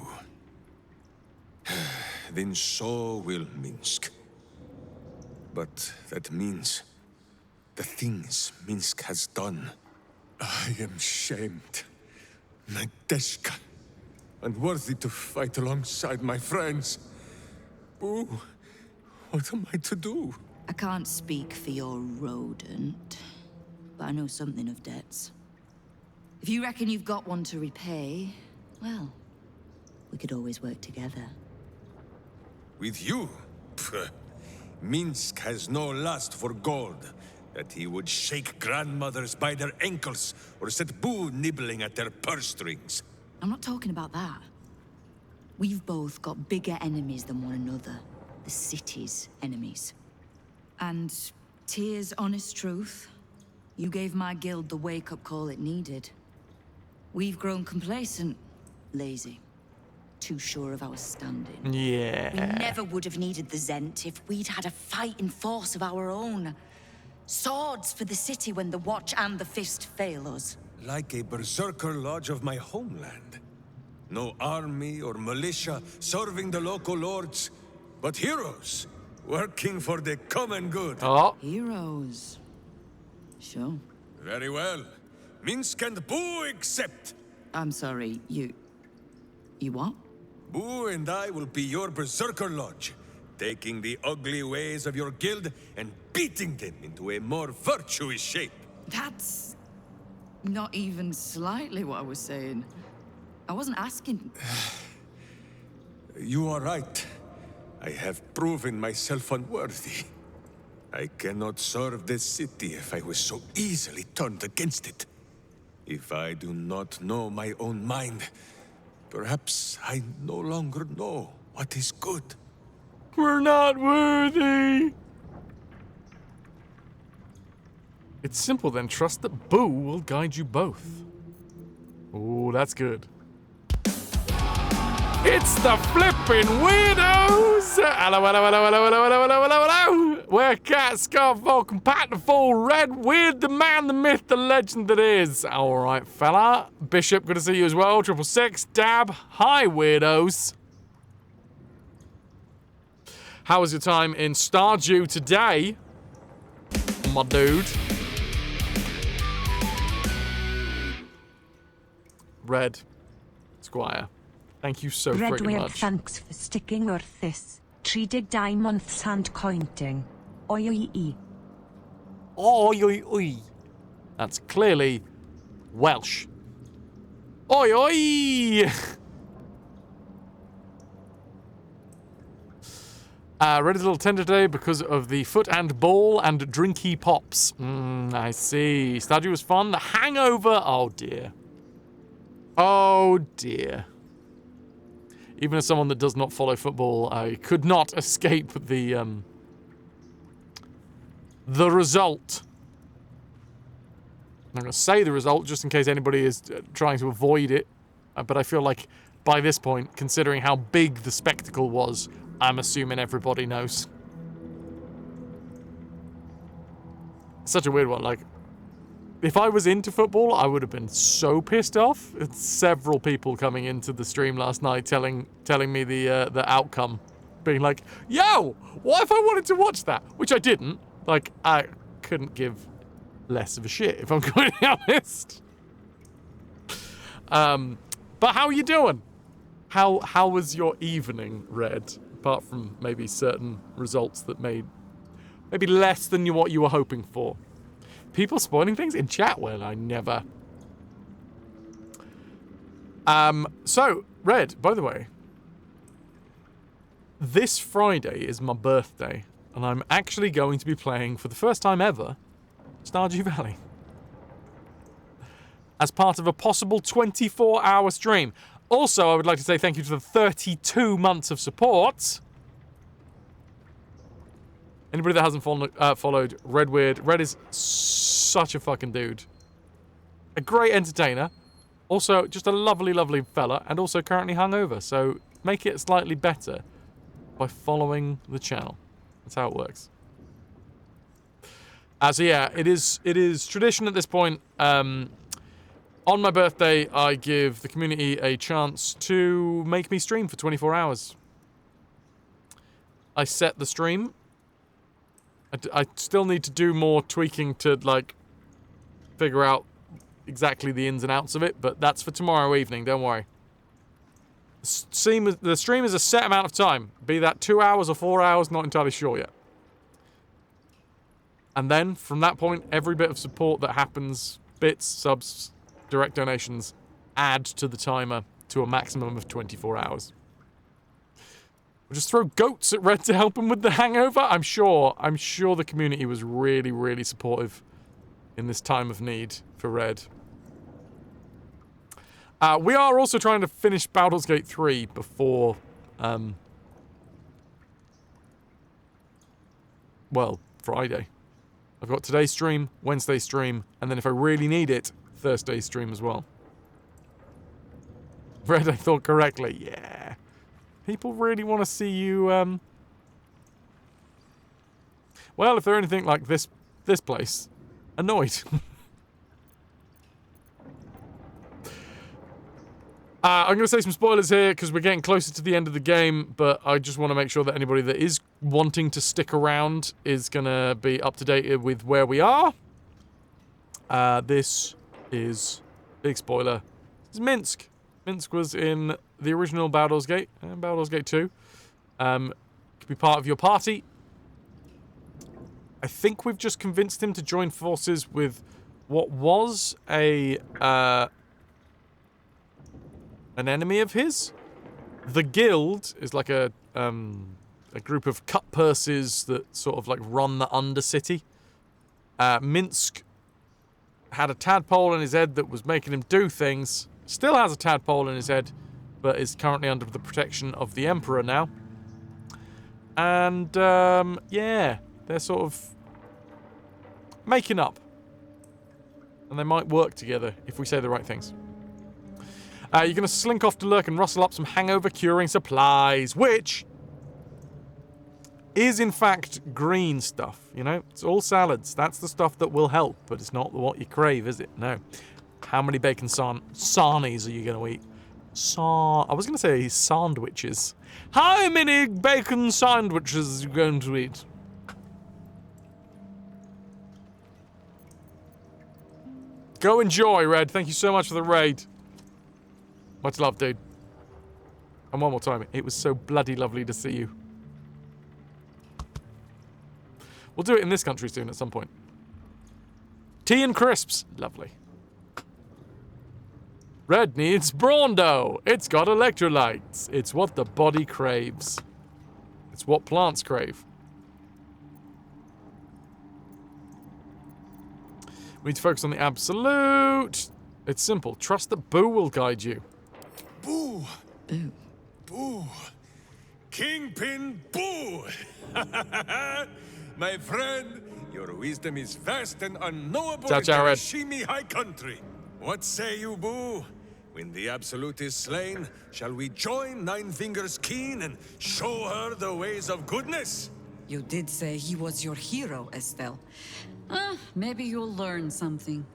then so will Minsk. But that means the things Minsk has done. I am shamed. Nadeshka, unworthy to fight alongside my friends. Boo, what am I to do? I can't speak for your rodent, but I know something of debts. If you reckon you've got one to repay, well, we could always work together. With you? Pfft. Minsk has no lust for gold, that he would shake grandmothers by their ankles or set Boo nibbling at their purse strings. I'm not talking about that. We've both got bigger enemies than one another. The city's enemies. And Tyr's honest truth, you gave my guild the wake-up call it needed. We've grown complacent, lazy, too sure of our standing. Yeah. We never would have needed the Zent if we'd had a fighting force of our own. Swords for the city when the Watch and the Fist fail us. Like a berserker lodge of my homeland. No army or militia serving the local lords, but heroes working for the common good. Oh. Heroes. Sure. Very well. Minsk and Boo accept. I'm sorry, you what? Boo and I will be your berserker lodge, taking the ugly ways of your guild and beating them into a more virtuous shape. That's not even slightly what I was saying. I wasn't asking. You are right. I have proven myself unworthy. I cannot serve this city if I was so easily turned against it. If I do not know my own mind, Perhaps I no longer know what is good. We're not worthy. It's simple then. Trust that Boo will guide you both. Oh, that's good. It's the flipping weirdos! Hello, hello, hello, hello, hello, hello, hello, hello, hello! We're Cat, Scarf, Vulcan, Pat, the Fool, Red, Weird, the man, the myth, the legend that is. Alright, fella. Bishop, good to see you as well. 666, Dab, hi, weirdos. How was your time in Stardew today, my dude? Red, Squire. Thank you so freaking much. Thanks for sticking with this. 3 months hand counting. Oi oi oi. Oi oi oi. That's clearly Welsh. Oi oi! Red is a little tender today because of the foot and ball and drinky pops. I see. Stardew was fun. The hangover. Oh dear. Oh dear. Even as someone that does not follow football, I could not escape the result. I'm going to say the result just in case anybody is trying to avoid it. But I feel like by this point, considering how big the spectacle was, I'm assuming everybody knows. Such a weird one. Like, if I was into football, I would have been so pissed off. It's several people coming into the stream last night telling me the outcome, being like, "Yo, what if I wanted to watch that?" Which I didn't. Like, I couldn't give less of a shit if I'm going to be honest. But how are you doing? How was your evening, Red? Apart from maybe certain results that made maybe less than what you were hoping for. People spoiling things in chat? Well, I never. So, Red, by the way, this Friday is my birthday, and I'm actually going to be playing, for the first time ever, Stardew Valley. As part of a possible 24-hour stream. Also, I would like to say thank you to the 32 months of support. Anybody that hasn't followed Red Weird, Red is such a fucking dude. A great entertainer. Also, just a lovely, lovely fella. And also currently hungover. So, make it slightly better by following the channel. That's how it works. So yeah, it is tradition at this point. On my birthday, I give the community a chance to make me stream for 24 hours. I set the stream. I still need to do more tweaking to, like, figure out exactly the ins and outs of it, but that's for tomorrow evening, don't worry. The stream is a set amount of time, be that 2 hours or 4 hours, not entirely sure yet. And then, from that point, every bit of support that happens, bits, subs, direct donations, add to the timer to a maximum of 24 hours. We'll just throw goats at Red to help him with the hangover. I'm sure the community was really, really supportive in this time of need for Red. We are also trying to finish Baldur's Gate 3 before, well, Friday. I've got today's stream, Wednesday's stream, and then if I really need it, Thursday's stream as well. Red, I thought correctly. Yeah. People really want to see you, well, if they're anything like this place, annoyed. I'm going to say some spoilers here because we're getting closer to the end of the game, but I just want to make sure that anybody that is wanting to stick around is going to be up to date with where we are. This is, big spoiler, this is Minsk. Minsk was in the original Baldur's Gate, and Baldur's Gate 2. Could be part of your party. I think we've just convinced him to join forces with what was an enemy of his. The Guild is like a group of cut purses that sort of like run the Undercity. Minsk had a tadpole in his head that was making him do things. Still has a tadpole in his head, but is currently under the protection of the Emperor now. And, yeah, they're sort of making up. And they might work together if we say the right things. You're going to slink off to Lurk and rustle up some hangover-curing supplies, which is, in fact, green stuff, you know? It's all salads. That's the stuff that will help, but it's not what you crave, is it? No. How many bacon sarnies are you going to eat? I was going to say sandwiches. How many bacon sandwiches are you going to eat? Go enjoy, Red. Thank you so much for the raid. Much love, dude. And one more time, it was so bloody lovely to see you. We'll do it in this country soon at some point. Tea and crisps. Lovely. Red needs Brawndo. It's got electrolytes. It's what the body craves. It's what plants crave. We need to focus on the absolute. It's simple. Trust that Boo will guide you. Boo! Boo. Boo! Kingpin Boo! My friend, your wisdom is vast and unknowable Ciao, in ciao, the Red. Shimi High Country. What say you, Boo? When the Absolute is slain, shall we join Nine Fingers Keen and show her the ways of goodness? You did say he was your hero, Estelle. Maybe you'll learn something.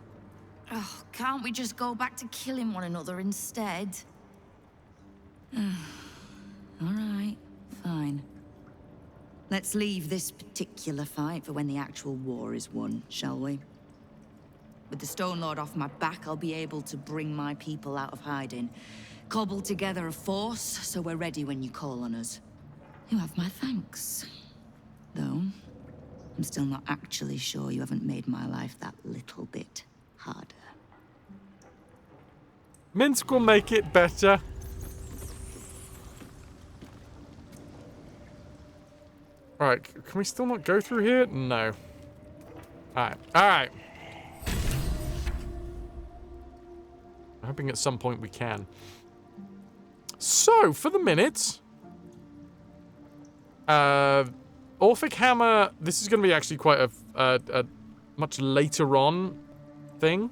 Oh, can't we just go back to killing one another instead? All right, fine. Let's leave this particular fight for when the actual war is won, shall we? With the Stone Lord off my back, I'll be able to bring my people out of hiding. Cobble together a force, so we're ready when you call on us. You have my thanks. Though, I'm still not actually sure you haven't made my life that little bit harder. Minsk will make it better. Alright, can we still not go through here? No. Alright, alright. I'm hoping at some point we can. So, for the minute... Orphic Hammer... This is going to be actually quite a much later on thing.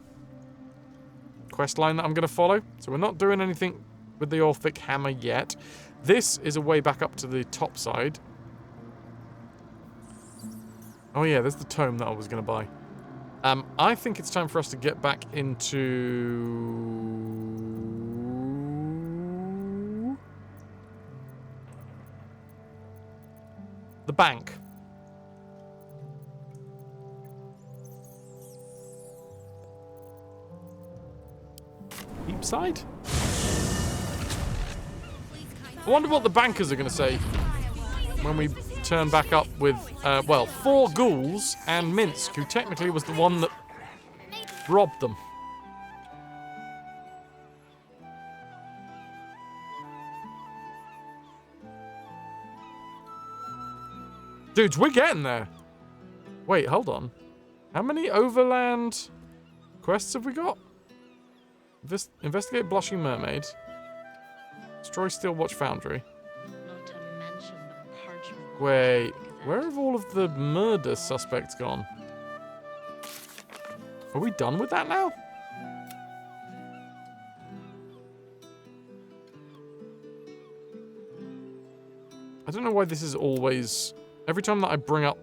Quest line that I'm going to follow. So we're not doing anything with the Orphic Hammer yet. This is a way back up to the top side. Oh yeah, there's the tome that I was going to buy. I think it's time for us to get back into... the bank. Deep side? I wonder what the bankers are going to say when we turn back up with, well, 4 ghouls and Minsk, who technically was the one that robbed them. Dudes, we're getting there. Wait, hold on. How many overland quests have we got? Investigate Blushing Mermaid. Destroy Steel Watch Foundry. Wait, where have all of the murder suspects gone? Are we done with that now? I don't know why this is always... Every time that I bring up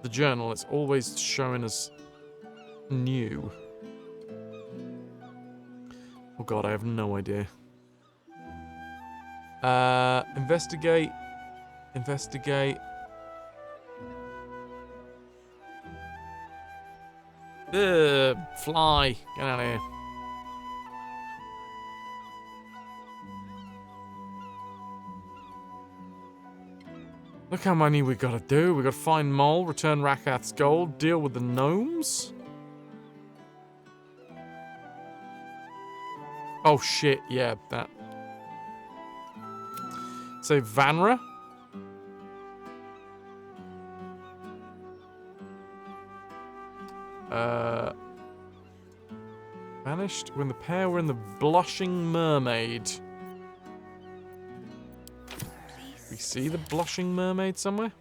the journal, it's always showing as new. Oh god, I have no idea. Investigate. Investigate. Fly. Get out of here. Look how many we gotta do. We gotta find Mole, return Rakath's gold, deal with the gnomes. Oh shit, yeah, that. Say Vanra. Vanished when the pair were in the Blushing Mermaid. see the blushing mermaid somewhere?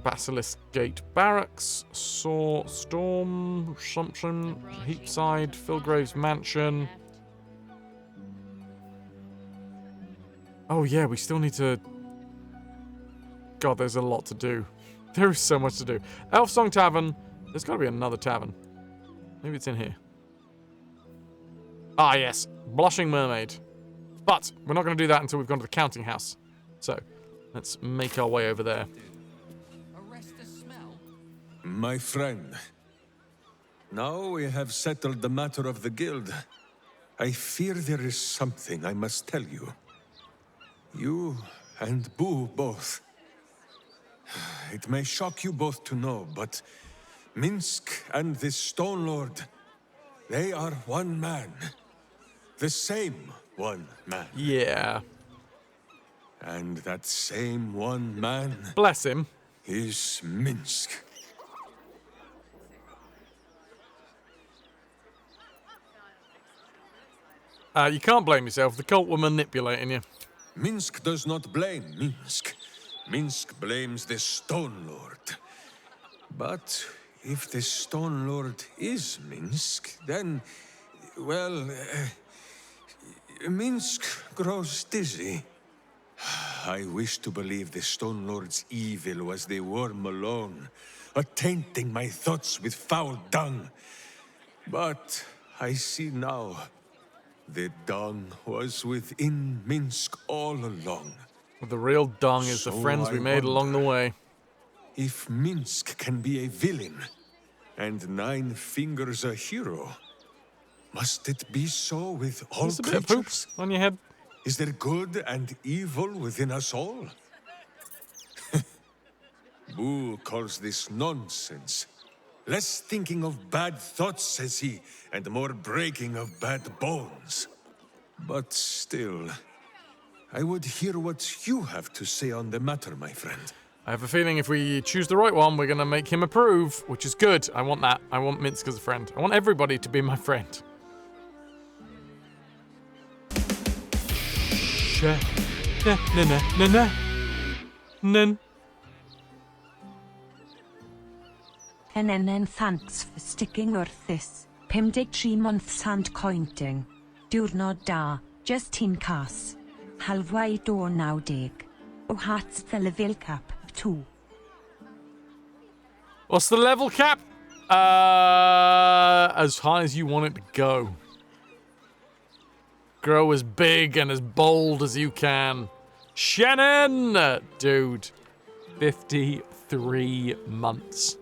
Basilisk Gate Barracks, Storm, Assumption, Heapside, Philgrave's Mansion. Oh yeah, we still need to... God, there's a lot to do. There is so much to do. Elfsong Tavern. There's got to be another tavern. Maybe it's in here. Ah, yes. Blushing Mermaid. But we're not going to do that until we've gone to the counting house. So, let's make our way over there. My friend, now we have settled the matter of the guild. I fear there is something I must tell you. You and Boo both. It may shock you both to know, but Minsk and this Stone Lord, they are one man. The same one man. Yeah. And that same one man... Bless him. ...is Minsk. You can't blame yourself. The cult were manipulating you. Minsk does not blame Minsk. Minsk blames the Stone Lord. But if the Stone Lord is Minsk, then, well, Minsk grows dizzy. I wish to believe the Stone Lord's evil was the worm alone, tainting my thoughts with foul dung. But I see now, the dung was within Minsk all along. The real dung is the friends we made along the way. If Minsk can be a villain, and Nine Fingers a hero, must it be so with all There's a bit of creatures? poop on your head. Is there good and evil within us all? Boo calls this nonsense. Less thinking of bad thoughts, says he, and more breaking of bad bones. But still, I would hear what you have to say on the matter, my friend. I have a feeling if we choose the right one, we're going to make him approve, which is good. I want that. I want Minsk as a friend. I want everybody to be my friend. And thanks for sticking with this. 53 months and counting. Diwrnod da, just in case. Halfway o 90. O hats the level cap 2. What's the level cap? As high as you want it to go. Grow as big and as bold as you can. Shannon! Dude. 53 months.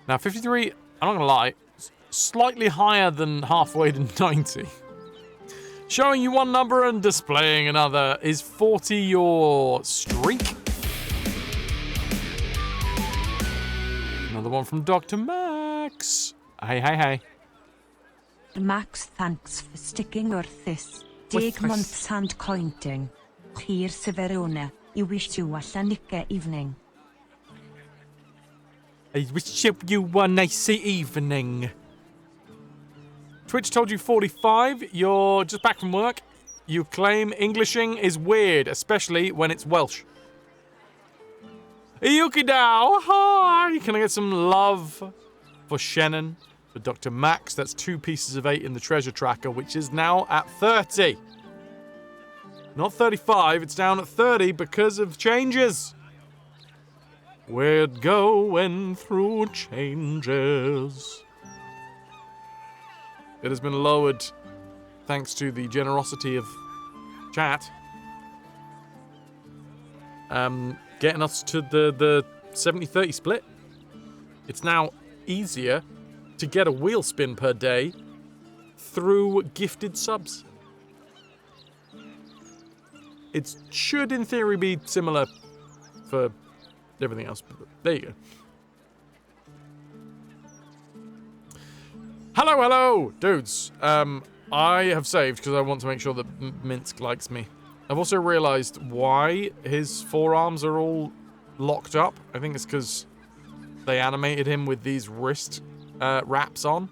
Now, 53, I'm not gonna lie, slightly higher than halfway to 90. Showing you one number and displaying another. Is 40 your streak? Another one from Dr. Max. Hey, hey, hey. Max, thanks for sticking with this. 10 months and counting. Here, Severona. I wish you a Shanika evening. I wish you a nice evening. Twitch told you 45. You're just back from work. You claim Englishing is weird, especially when it's Welsh. Yukidao, hi! Can I get some love for Shannon? For Dr. Max, that's 2 pieces of 8 in the treasure tracker, which is now at 30. Not 35, it's down at 30 because of changes. We're going through changes. It has been lowered thanks to the generosity of chat. Getting us to the 70-30 split. It's now easier to get a wheel spin per day through gifted subs. It should, in theory, be similar for everything else. But there you go. Hello, hello, dudes. I have saved because I want to make sure that Minsk likes me. I've also realized why his forearms are all locked up. I think it's because they animated him with these wrist wraps on,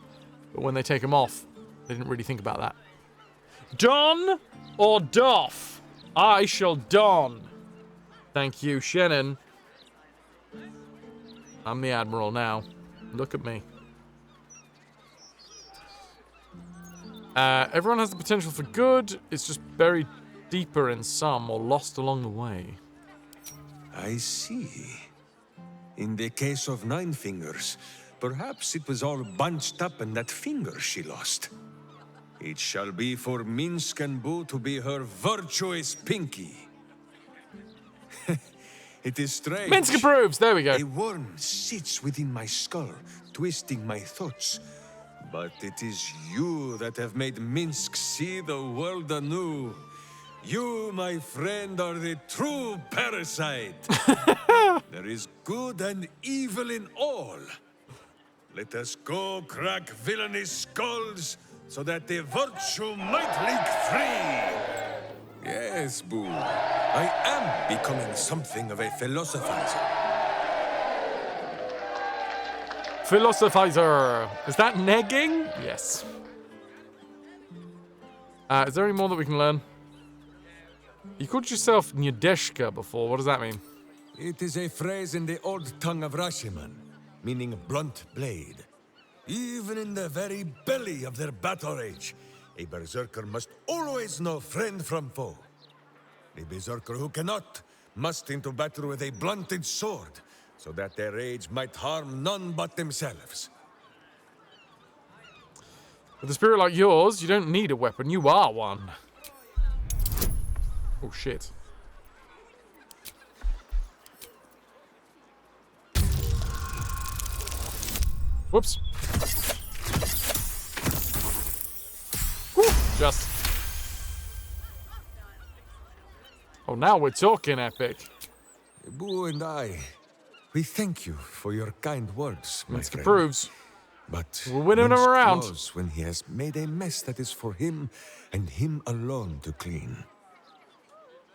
but when they take them off, They didn't really think about that. Don or doff? I shall don. Thank you, Shannon. I'm the Admiral now. Look at me. Everyone has the potential for good. It's just buried deeper in some or lost along the way. I see. In the case of Nine Fingers, perhaps it was all bunched up in that finger she lost. It shall be for Minsk and Boo to be her virtuous pinky. It is strange. Minsk approves! There we go. A worm sits within my skull, twisting my thoughts. But it is you that have made Minsk see the world anew. You, my friend, are the true parasite. There is good and evil in all. Let us go crack villainous skulls so that the virtue might leak free. Yes, Boo. I am becoming something of a philosophizer. Philosophizer. Is that negging? Yes. Is there any more that we can learn? You called yourself Nyadeshka before. What does that mean? It is a phrase in the old tongue of Rashiman, meaning blunt blade. Even in the very belly of their battle rage, a berserker must always know friend from foe. The berserker who cannot must into battle with a blunted sword, so that their rage might harm none but themselves. With a spirit like yours, you don't need a weapon. You are one. Oh, shit. Whoops. Whew, just. Oh, now we're talking epic. Boo and I, we thank you for your kind words, my Minsk friend. approves. But we're winning him Minsk around. knows when he has made a mess that is for him and him alone to clean.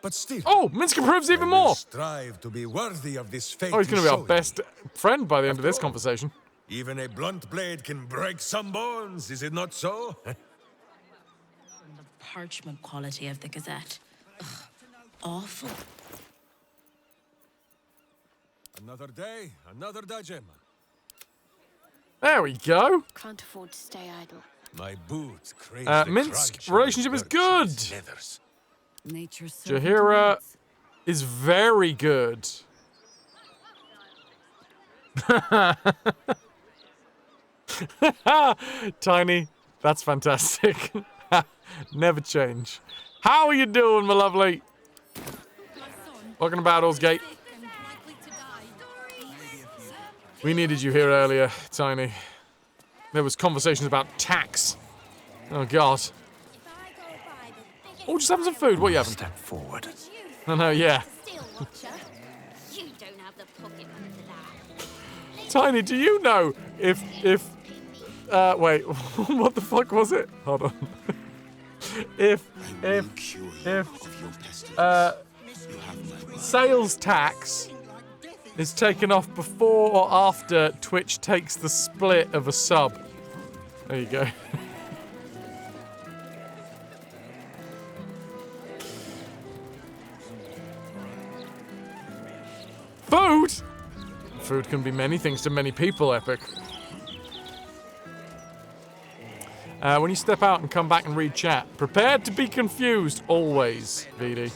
But still, oh, Minsk approves even I will more. strive to be worthy of this fate. Oh, he's going to be our showed best me. friend by the end of this After all, conversation. Even a blunt blade can break some bones, is it not so? The parchment quality of the Gazette. Ugh, awful. Another day, another Dajema. There we go. Can't afford to stay idle. My boots craves the Minsk crunch of relationship is good. Nature's Jahira is very good. Tiny, that's fantastic. Never change. How are you doing, my lovely? Welcome to Baldur's Gate. We needed you here earlier, Tiny. There was conversations about tax. Oh, God. Oh, just having some food. What are you having? Step forward. I know, yeah. You don't have the pocket money for that. Tiny, do you know if wait, what the fuck was it? Hold on. if sales tax is taken off before or after Twitch takes the split of a sub. There you go. Food? Food can be many things to many people, Epic. When you step out and come back and read chat, prepared to be confused, always, VD.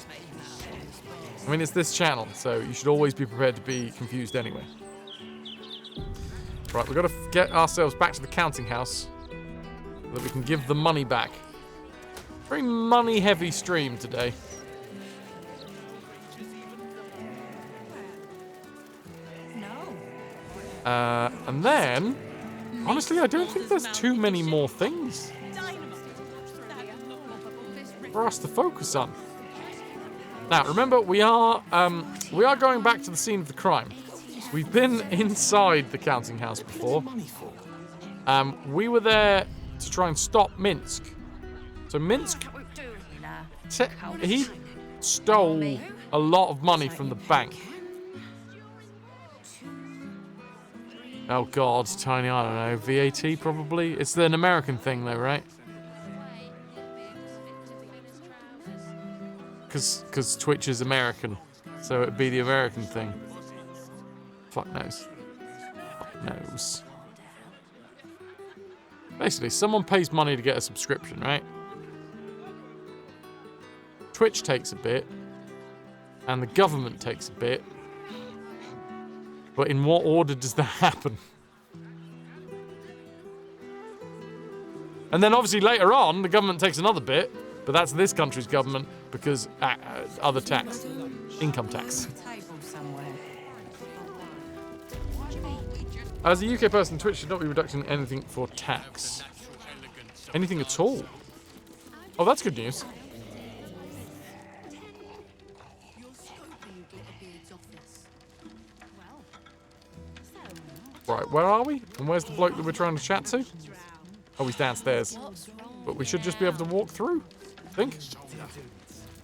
I mean, it's this channel, so you should always be prepared to be confused anyway. Right, we've got to get ourselves back to the counting house so that we can give the money back. Very money-heavy stream today. And then, honestly, I don't think there's too many more things for us to focus on. Now, remember, we are going back to the scene of the crime. We've been inside the counting house before. We were there to try and stop Minsk. So Minsk, he stole a lot of money from the bank. Oh God, Tiny, I don't know, VAT probably? It's an American thing though, right? because Twitch is American. So it'd be the American thing. Fuck knows. Fuck knows. Basically, someone pays money to get a subscription, right? Twitch takes a bit. And the government takes a bit. But in what order does that happen? And then obviously later on, the government takes another bit. But that's this country's government because other tax. Income tax. As a UK person, Twitch should not be deducting anything for tax. Anything at all. Oh, that's good news. Right, where are we? And where's the bloke that we're trying to chat to? Oh, he's downstairs. But we should just be able to walk through, I think.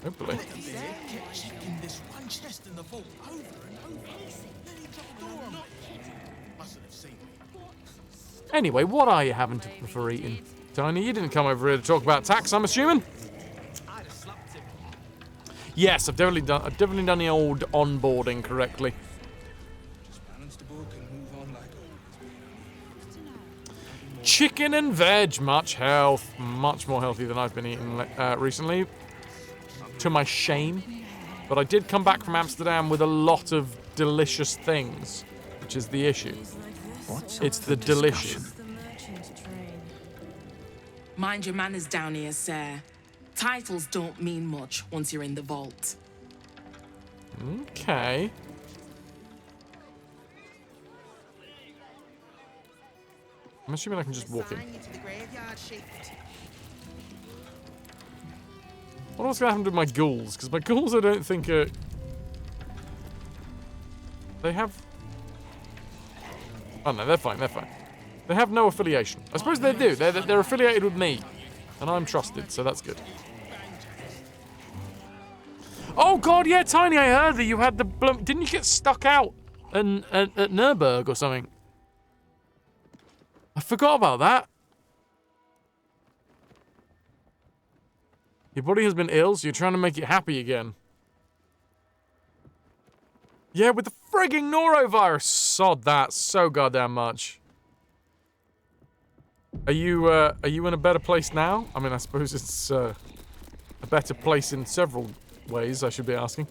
Hopefully. Anyway, what are you having for eating? Tiny, you didn't come over here to talk about tax, I'm assuming? Yes, I've definitely done the old onboarding correctly. Chicken and veg, much health. Much more healthy than I've been eating recently. To my shame. But I did come back from Amsterdam with a lot of delicious things, which is the issue. It's the delicious. Mind your manners down here, sir. Titles don't mean much once you're in the vault. Okay. I'm assuming I can just walk in. What else going to happen to my ghouls? Because my ghouls I don't think are... They have... Oh no, they're fine, they're fine. They have no affiliation. I suppose they do. They're affiliated with me. And I'm trusted, so that's good. Oh god, yeah, Tiny, I heard that you had the... Didn't you get stuck out at Nuremberg or something? I forgot about that. Your body has been ill, so you're trying to make it happy again. Yeah, with the frigging norovirus. Sod that so goddamn much. Are you in a better place now? I mean, I suppose it's a better place in several ways, I should be asking.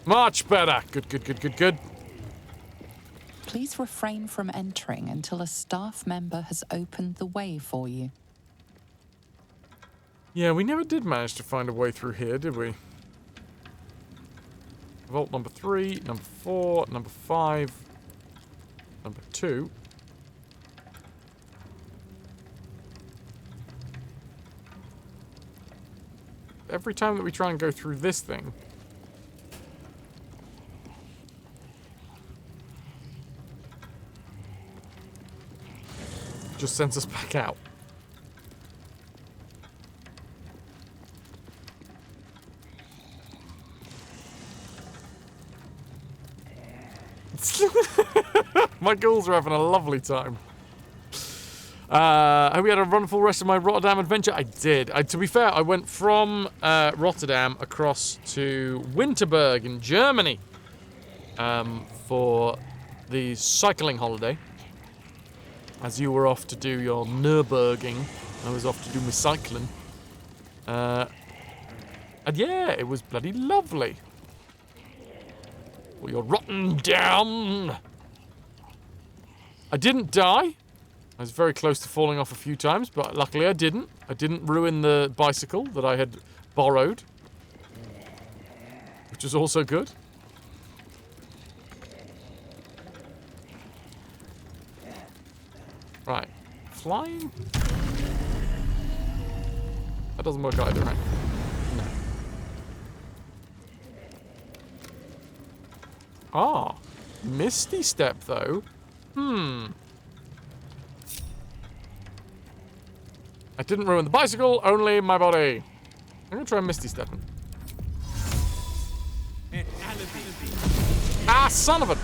Much better. Good, good, good, good, good. Please refrain from entering until a staff member has opened the way for you. Yeah, we never did manage to find a way through here, did we? Vault number 3, number 4, number 5, number 2. Every time that we try and go through this thing... just sends us back out. My ghouls are having a lovely time. Have we had a wonderful rest of my Rotterdam adventure? I did. To be fair, I went from Rotterdam across to Winterberg in Germany for the cycling holiday. As you were off to do your Nürburgring, I was off to do my cycling. And yeah, it was bloody lovely. Well, you're rotten down. I didn't die. I was very close to falling off a few times, but luckily I didn't. I didn't ruin the bicycle that I had borrowed, which was also good. Right. Flying? That doesn't work either, right? No. Ah. Misty Step, though. I didn't ruin the bicycle, only my body. I'm gonna try Misty Stepping. Ah, son of a...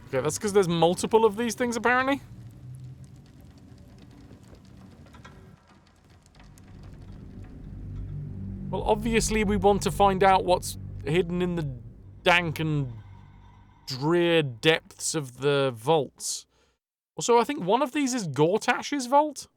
Okay, that's because there's multiple of these things, apparently. obviously we want to find out what's hidden in the dank and drear depths of the vaults. Also, I think one of these is Gortash's vault.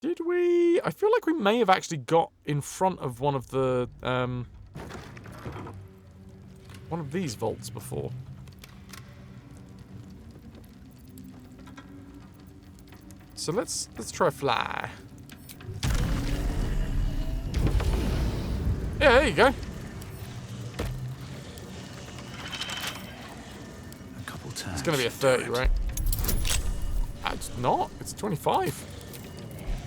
Did we? I feel like we may have actually got in front of one of the, one of these vaults before. So let's try fly. Yeah, there you go. A couple times. It's gonna be a 30, right? It's not. It's 25.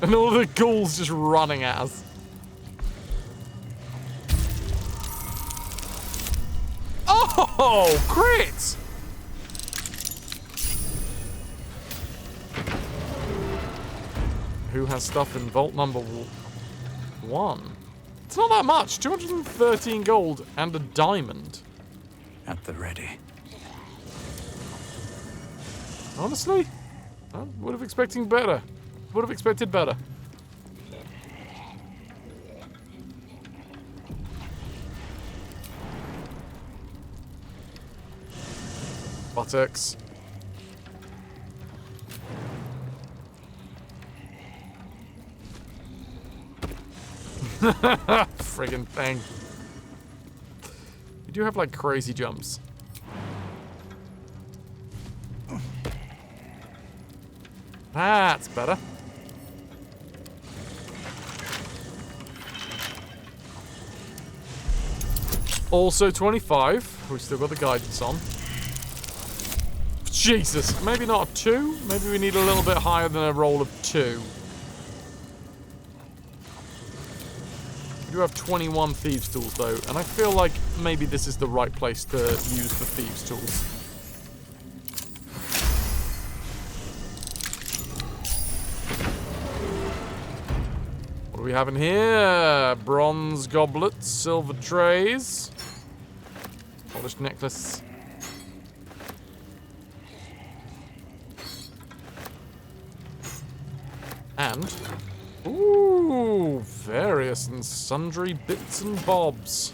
And all the ghouls just running at us. Oh, crits! Who has stuff in vault number 1? It's not that much. 213 gold and a diamond. At the ready. Honestly, I would have expected better. Would have expected better. Buttocks. Friggin' thing. You do have like crazy jumps. That's better. Also 25. We've still got the guidance on. Jesus. Maybe not a 2. Maybe we need a little bit higher than a roll of 2. We do have 21 thieves tools though, and I feel like maybe this is the right place to use the thieves tools. What do we have in here? Bronze goblets, silver trays, polished necklace. And, ooh, various and sundry bits and bobs.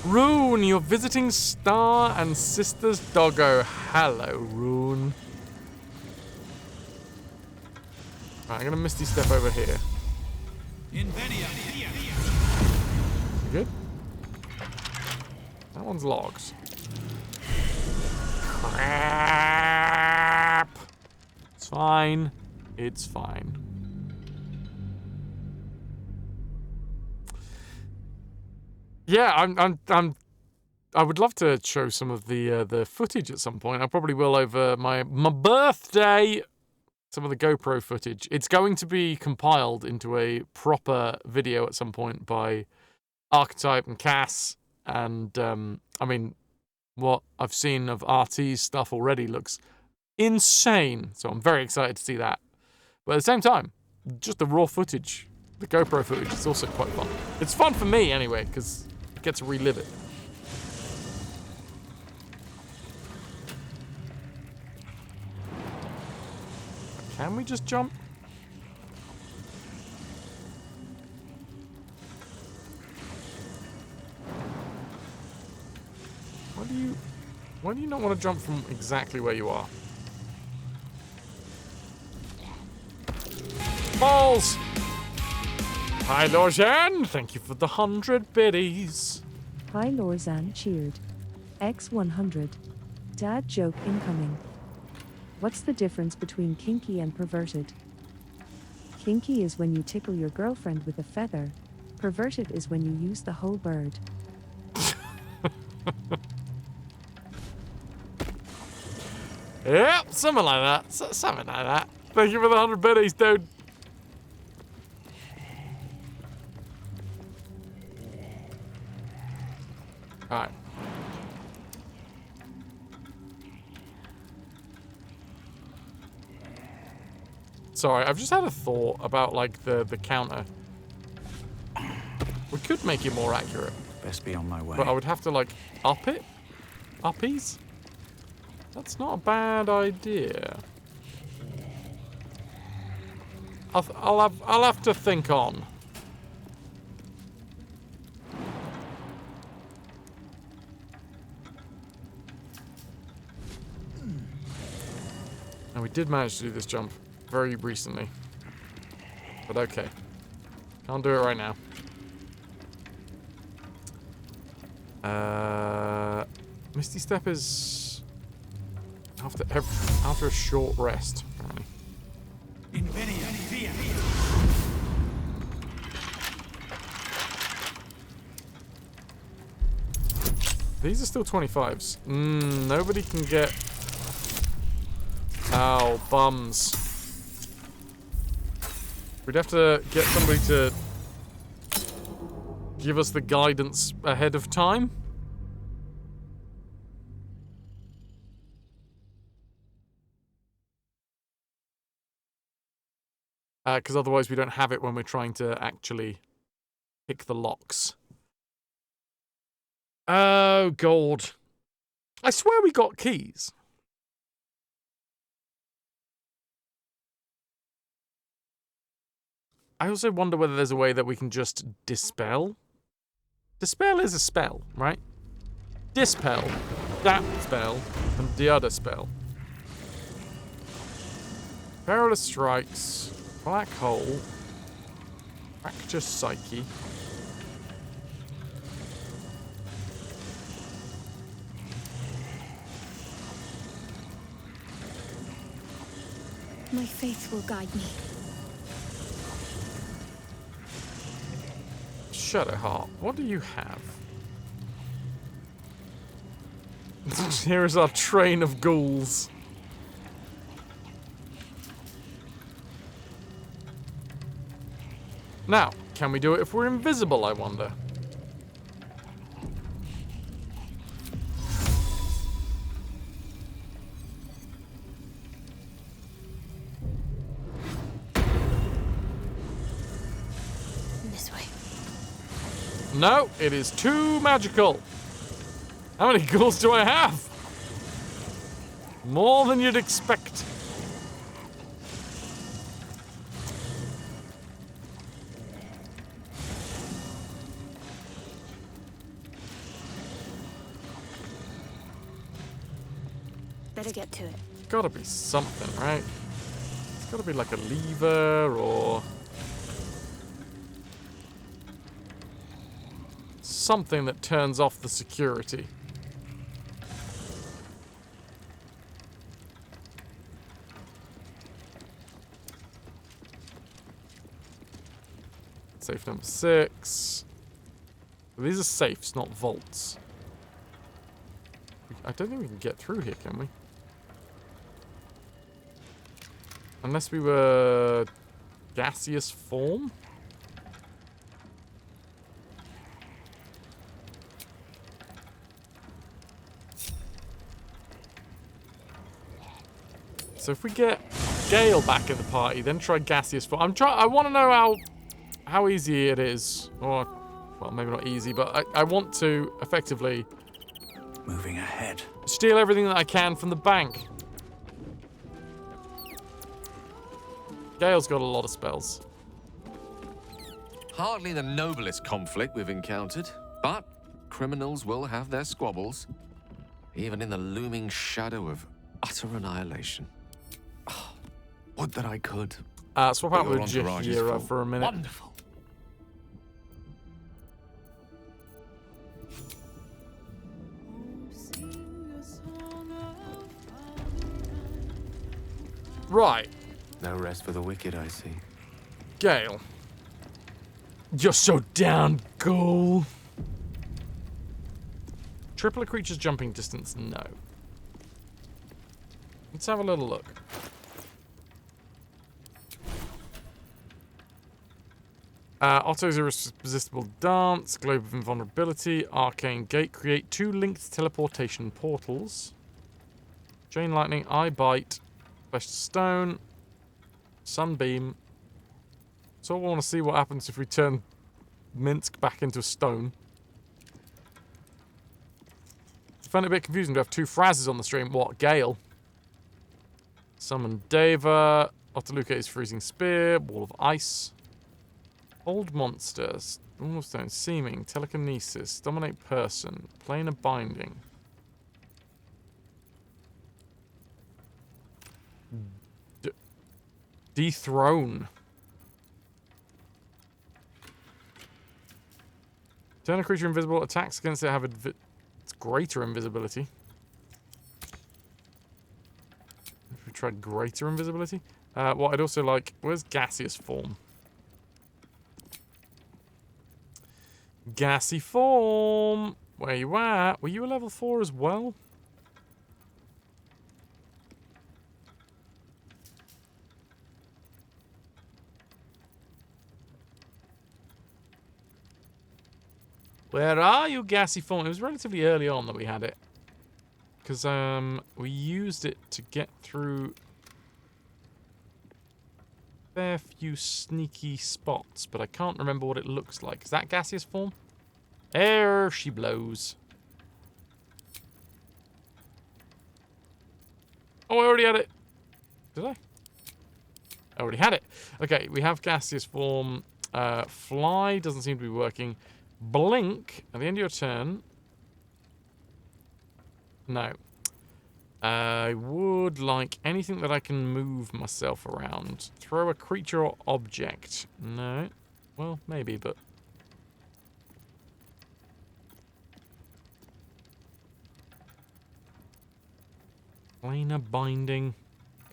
Rune, you're visiting Star and Sister's doggo. Hello, Rune. Right, I'm gonna Misty Step over here. You good? That one's locked. Crap. It's fine. It's fine. Yeah, I would love to show some of the footage at some point. I probably will over my birthday. Some of the GoPro footage. It's going to be compiled into a proper video at some point by Archetype and Cass. And, I mean, what I've seen of RT's stuff already looks insane. So I'm very excited to see that. But at the same time, just the raw footage, the GoPro footage, is also quite fun. It's fun for me, anyway, because I get to relive it. Can we just jump? Why do you not want to jump from exactly where you are? Balls! Hi, Lorzan. Thank you for the 100 biddies. Hi, Lorzan cheered. X100. Dad joke incoming. What's the difference between kinky and perverted? Kinky is when you tickle your girlfriend with a feather. Perverted is when you use the whole bird. Yep, something like that. Something like that. Thank you for the 100 biddies, dude. Alright. Sorry, I've just had a thought about, like, the counter. We could make it more accurate. Best be on my way. But I would have to, like, up it? Uppies? That's not a bad idea. I'll have to think on. And we did manage to do this jump very recently. But okay. Can't do it right now. Misty Step is after a short rest, apparently. These are still 25s. Nobody can get... Oh, bums. We'd have to get somebody to give us the guidance ahead of time. Because otherwise we don't have it when we're trying to actually pick the locks. Oh, God. I swear we got keys. I also wonder whether there's a way that we can just dispel. Dispel is a spell, right? Dispel, that spell, and the other spell. Perilous strikes, black hole, fracture psyche. My faith will guide me. Shadowheart, what do you have? Here is our train of ghouls. Now, can we do it if we're invisible, I wonder? This way. No, it is too magical. How many ghouls do I have? More than you'd expect. Better get to it. Gotta be something, right? It's gotta be like a lever or something that turns off the security. Safe number 6. These are safes, not vaults. I don't think we can get through here, can we? Unless we were gaseous form? So if we get Gale back in the party, then try gaseous form. I want to know how easy it is. Or, well, maybe not easy, but I want to effectively... Moving ahead. Steal everything that I can from the bank. Gale's got a lot of spells. Hardly the noblest conflict we've encountered, but criminals will have their squabbles, even in the looming shadow of utter annihilation. Oh, would that I could. Swap out with Jahira for a minute. Wonderful. Right. No rest for the wicked, I see. Gale. You're so down, ghoul. Triple a creature's jumping distance? No. Let's have a little look. Otto's irresistible dance, globe of invulnerability, arcane gate, create 2 linked teleportation portals. Chain lightning, eye bite, flesh to stone, Sunbeam. So I want to see what happens if we turn Minsk back into a stone. I found it a bit confusing to have two Frazzes on the stream. What? Gale. Summon Deva. Otaluke's Freezing Spear. Wall of Ice. Old Monsters. Stone. Seeming. Telekinesis. Dominate Person. Planar Binding. Dethrone. Turn a creature invisible. Attacks against it have it's greater invisibility. If we tried greater invisibility. What I'd also like... Where's gaseous form? Gassy form! Where you at? Were you a level 4 as well? Where are you, gassy form? It was relatively early on that we had it. Because we used it to get through a fair few sneaky spots, but I can't remember what it looks like. Is that gaseous form? There she blows. Oh, I already had it. Did I? I already had it. Okay, we have gaseous form. Fly doesn't seem to be working. Blink at the end of your turn. No. I would like anything that I can move myself around. Throw a creature or object. No. Well, maybe, but... Planar Binding.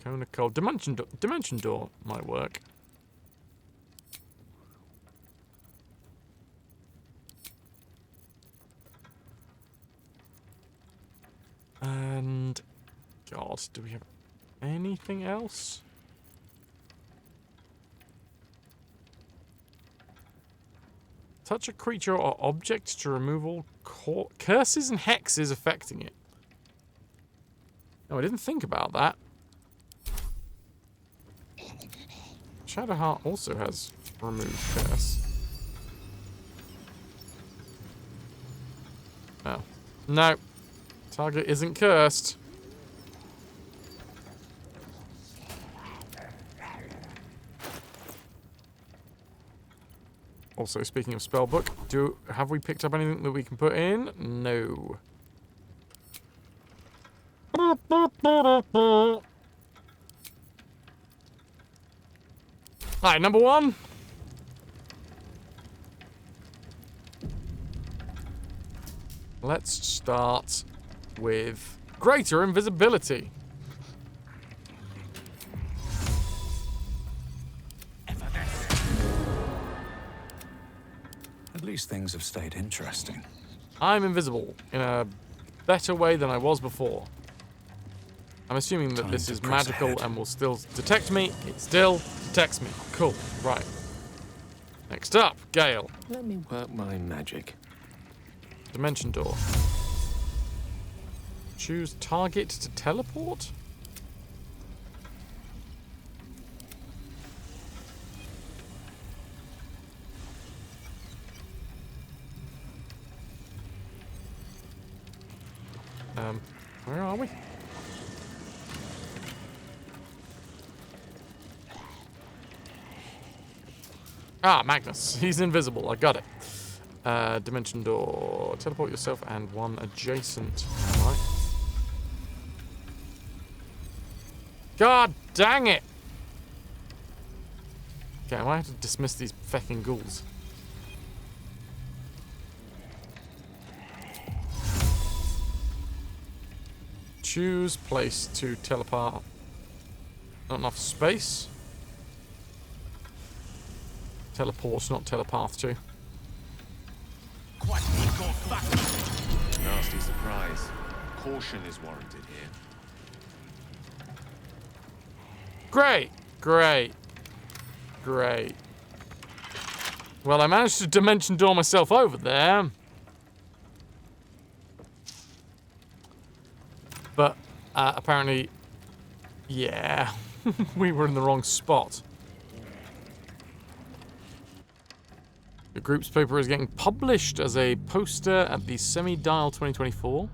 Cone of Cold. Dimension Door might work. And... God, do we have anything else? Touch a creature or object to remove all curses and hexes affecting it. Oh, I didn't think about that. Shadowheart also has remove curse. Oh. No. Target isn't cursed. Also, speaking of spellbook, have we picked up anything that we can put in? No. Alright, number one. Let's start with greater invisibility. At least things have stayed interesting. I'm invisible in a better way than I was before. I'm assuming that this is magical and will still detect me. It still detects me. Cool. Right. Next up, Gale. Let me work my magic. Dimension Door. Choose target to teleport? Where are we? Ah, Magnus. He's invisible. I got it. Dimension Door. Teleport yourself and one adjacent. Alright. God dang it! Okay, I might have to dismiss these fecking ghouls. Choose place to teleport. Not enough space. Teleport, not telepath to. Nasty surprise. Caution is warranted here. Great, great, great. Well, I managed to dimension door myself over there. But apparently, yeah, we were in the wrong spot. The group's paper is getting published as a poster at the Semi-Dial 2024.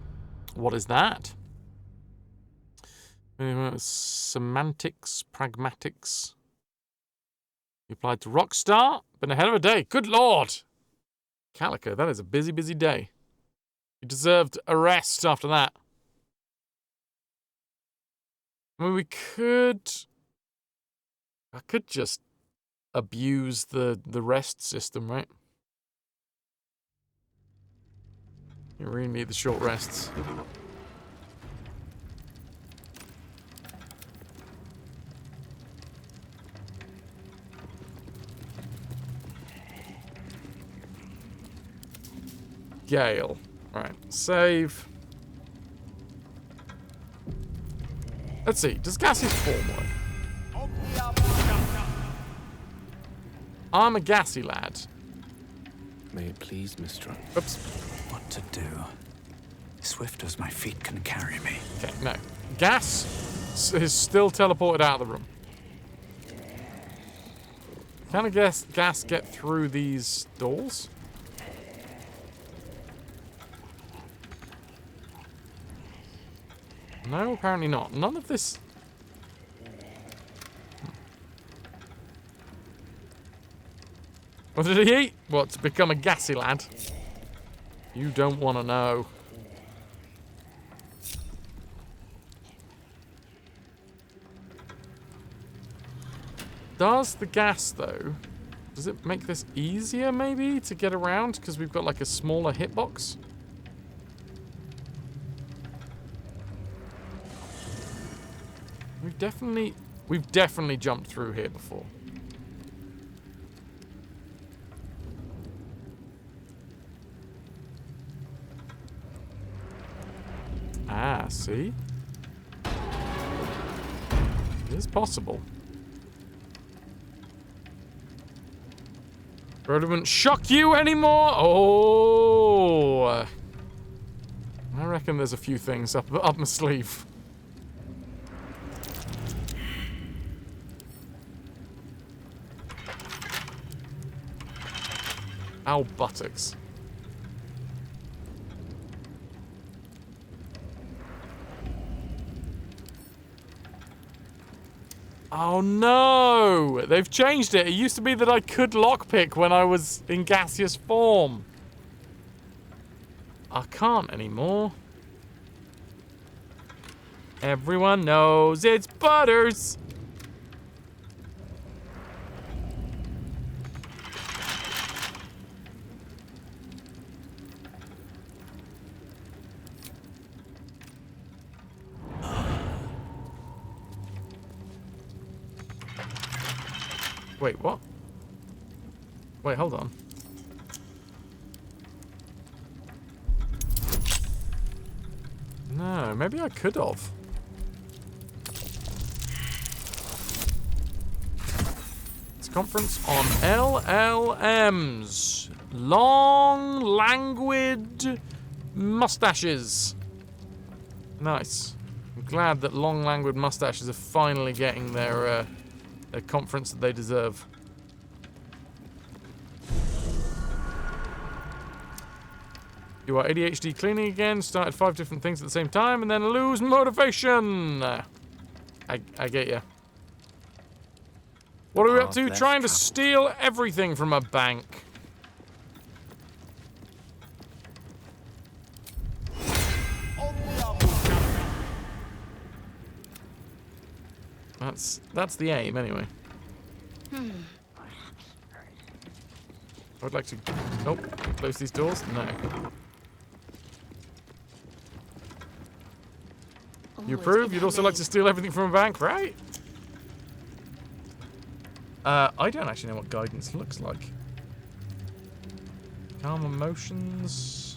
What is that? Semantics, pragmatics. You applied to Rockstar. Been ahead of a day. Good lord! Calico, that is a busy, busy day. You deserved a rest after that. I mean, I could just abuse the rest system, right? You really need the short rests. Gale. Right, save. Let's see, does gaseous form work? I'm a gassy lad. May it please, Mr. Oops. What to do? Swift as my feet can carry me. Okay, no. Gas is still teleported out of the room. Can a gas get through these doors? No, apparently not. None of this... What did he eat? What, to become a gassy lad? You don't want to know. Does the gas, though, does it make this easier, maybe, to get around? Because we've got, like, a smaller hitbox? We've definitely jumped through here before. Ah, see? It is possible. But it wouldn't shock you anymore? Oh! I reckon there's a few things up my sleeve. Ow, buttocks. Oh no! They've changed it. It used to be that I could lockpick when I was in gaseous form. I can't anymore. Everyone knows it's Butters! Wait, what? Wait, hold on. No, maybe I could have. It's a conference on LLMs. Long, languid mustaches. Nice. I'm glad that long, languid mustaches are finally getting their conference that they deserve. You are ADHD cleaning again, started 5 different things at the same time, and then lose motivation! I get you. What are we up to? Trying to steal everything from a bank. That's the aim, anyway. I would like to... Oh, close these doors? No. You approve? You'd also like to steal everything from a bank, right? I don't actually know what guidance looks like. Calm emotions...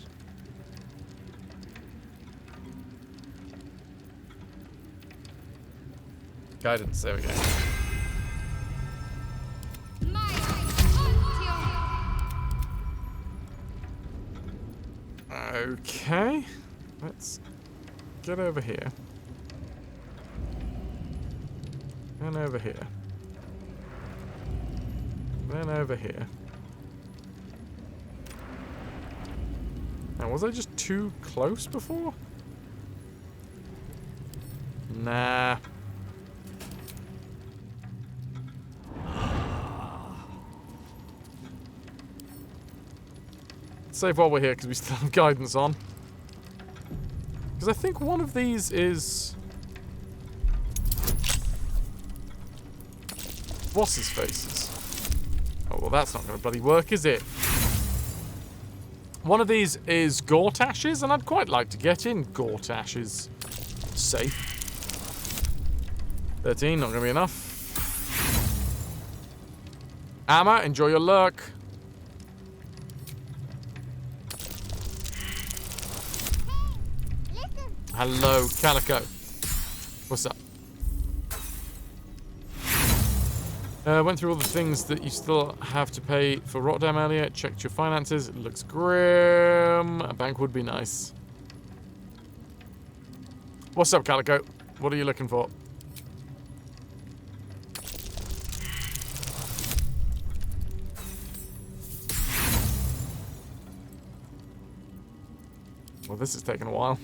Guidance, there we go. Okay. Let's get over here. Then over here. Then over here. Now, was I just too close before? Nah. Save while we're here, because we still have guidance on. Because I think one of these is... What's his faces? Oh, well, that's not going to bloody work, is it? One of these is Gortash's, and I'd quite like to get in Gortash's safe. 13, not going to be enough. Amma, enjoy your lurk. Hello, Calico. What's up? Went through all the things that you still have to pay for Rotterdam earlier. Checked your finances. It looks grim. A bank would be nice. What's up, Calico? What are you looking for? Well, this is taking a while.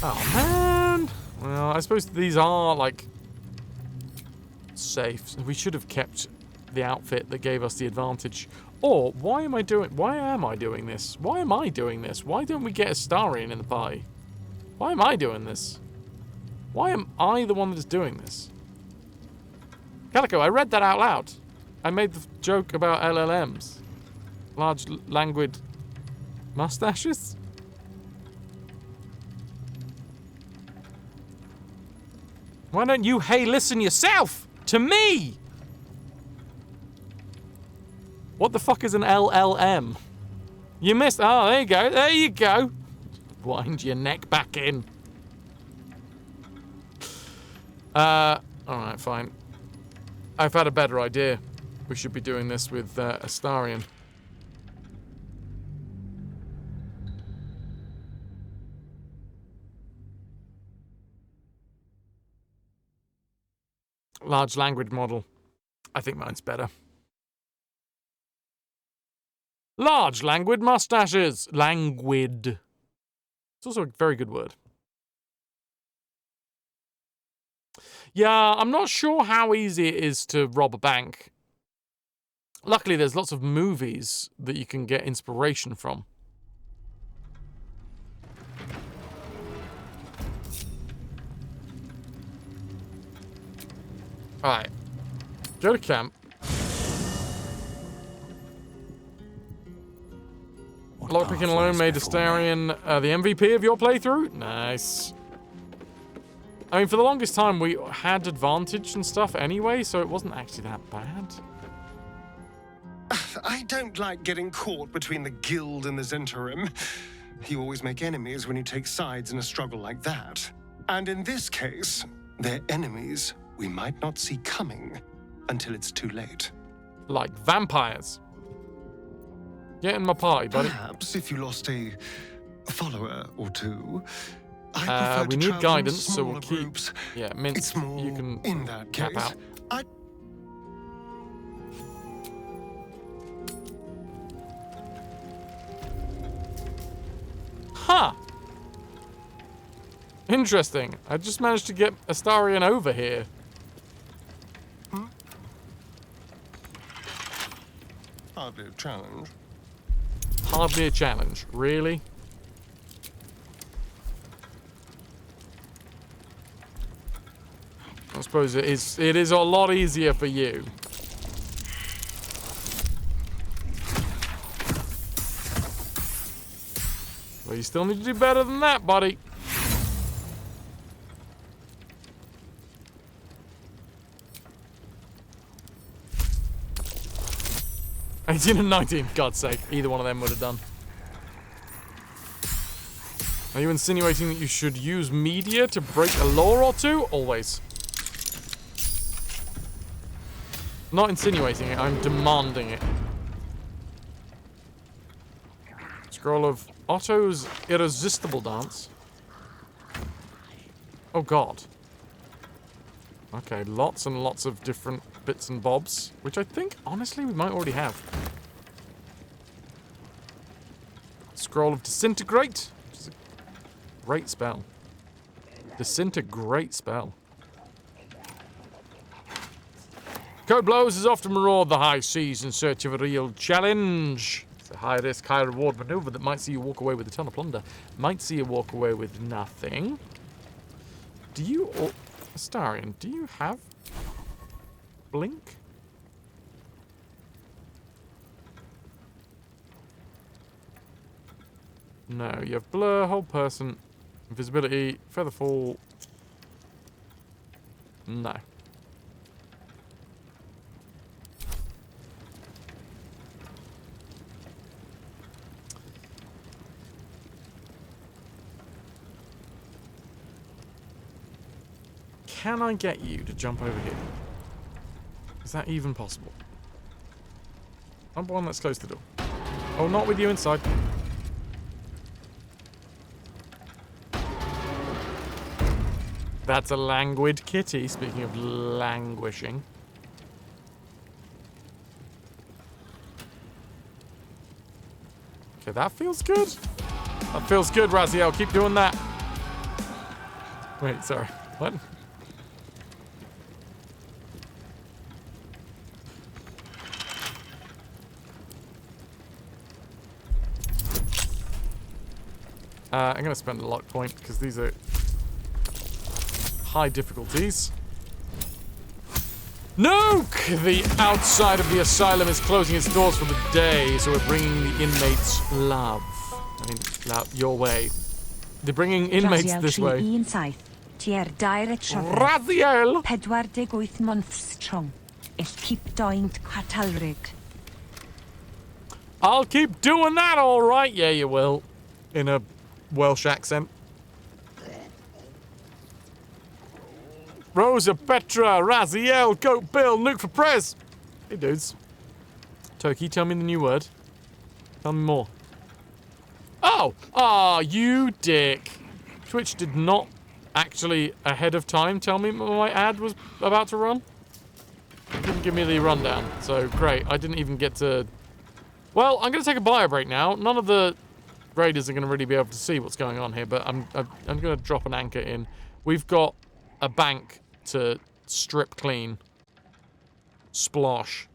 Oh, man. Well, I suppose these are, like, safe. We should have kept the outfit that gave us the advantage. Or, why am I doing this? Why am I doing this? Why don't we get Astarion in the party? Why am I doing this? Why am I the one that's doing this? Calico, I read that out loud. I made the joke about LLMs. Large, languid mustaches? Why don't you, hey, listen yourself to me? What the fuck is an LLM? You missed. Oh, there you go. There you go. Wind your neck back in. Alright, fine. I've had a better idea. We should be doing this with Astarion. Large language model. I think mine's better. Large languid mustaches. Languid. It's also a very good word. Yeah, I'm not sure how easy it is to rob a bank. Luckily, there's lots of movies that you can get inspiration from. Alright. Go to camp. Lockpicking alone made Astarion the MVP of your playthrough? Nice. I mean, for the longest time, we had advantage and stuff anyway, so it wasn't actually that bad. I don't like getting caught between the guild and the Zentarim. You always make enemies when you take sides in a struggle like that. And in this case, they're enemies we might not see coming until it's too late. Like vampires. Get in my party, buddy. Perhaps if you lost a follower or two. We need guidance, so we'll keep... Groups. Yeah, Minsk, you can in that cap case, out. Huh. Interesting. I just managed to get Astarion over here. Hardly a challenge. Hardly a challenge. Really? I suppose it is a lot easier for you. Well, you still need to do better than that, buddy. $18 and $19, God's sake. Either one of them would have done. Are you insinuating that you should use media to break a law or two? Always. Not insinuating it, I'm demanding it. Scroll of Otto's Irresistible Dance. Oh god. Okay, lots and lots of different bits and bobs, which I think, honestly, we might already have. Scroll of Disintegrate, which is a great spell. Disintegrate spell. Code Blows is off to maraud the high seas in search of a real challenge. It's a high-risk, high-reward maneuver that might see you walk away with a ton of plunder. Might see you walk away with nothing. Do you... Astarion, do you have... Blink? No, you have Blur, Hold Person, Invisibility, Featherfall. No. Can I get you to jump over here? Is that even possible? Number one, let's close the door. Oh, not with you inside. That's a languid kitty, speaking of languishing. Okay, that feels good. That feels good, Raziel. Keep doing that. Wait, sorry. What? I'm going to spend a luck point because these are high difficulties. Nuke! The outside of the asylum is closing its doors for the day, so we're bringing the inmates love. I mean, love your way. They're bringing inmates this way. Raziel! 48 months strong. Keep doing Catalrig. I'll keep doing that, all right. Yeah, you will. In a Welsh accent. Rosa, Petra, Raziel, Goat Bill, Nuke for Prez. Hey, dudes. Toki, tell me the new word. Tell me more. Oh! Ah, you dick. Twitch did not actually, ahead of time, tell me my ad was about to run. Didn't give me the rundown. So, great. I didn't even get to... Well, I'm going to take a bio break now. None of the raiders are going to really be able to see what's going on here, but I'm going to drop an anchor in. We've got a bank to strip clean. Splosh.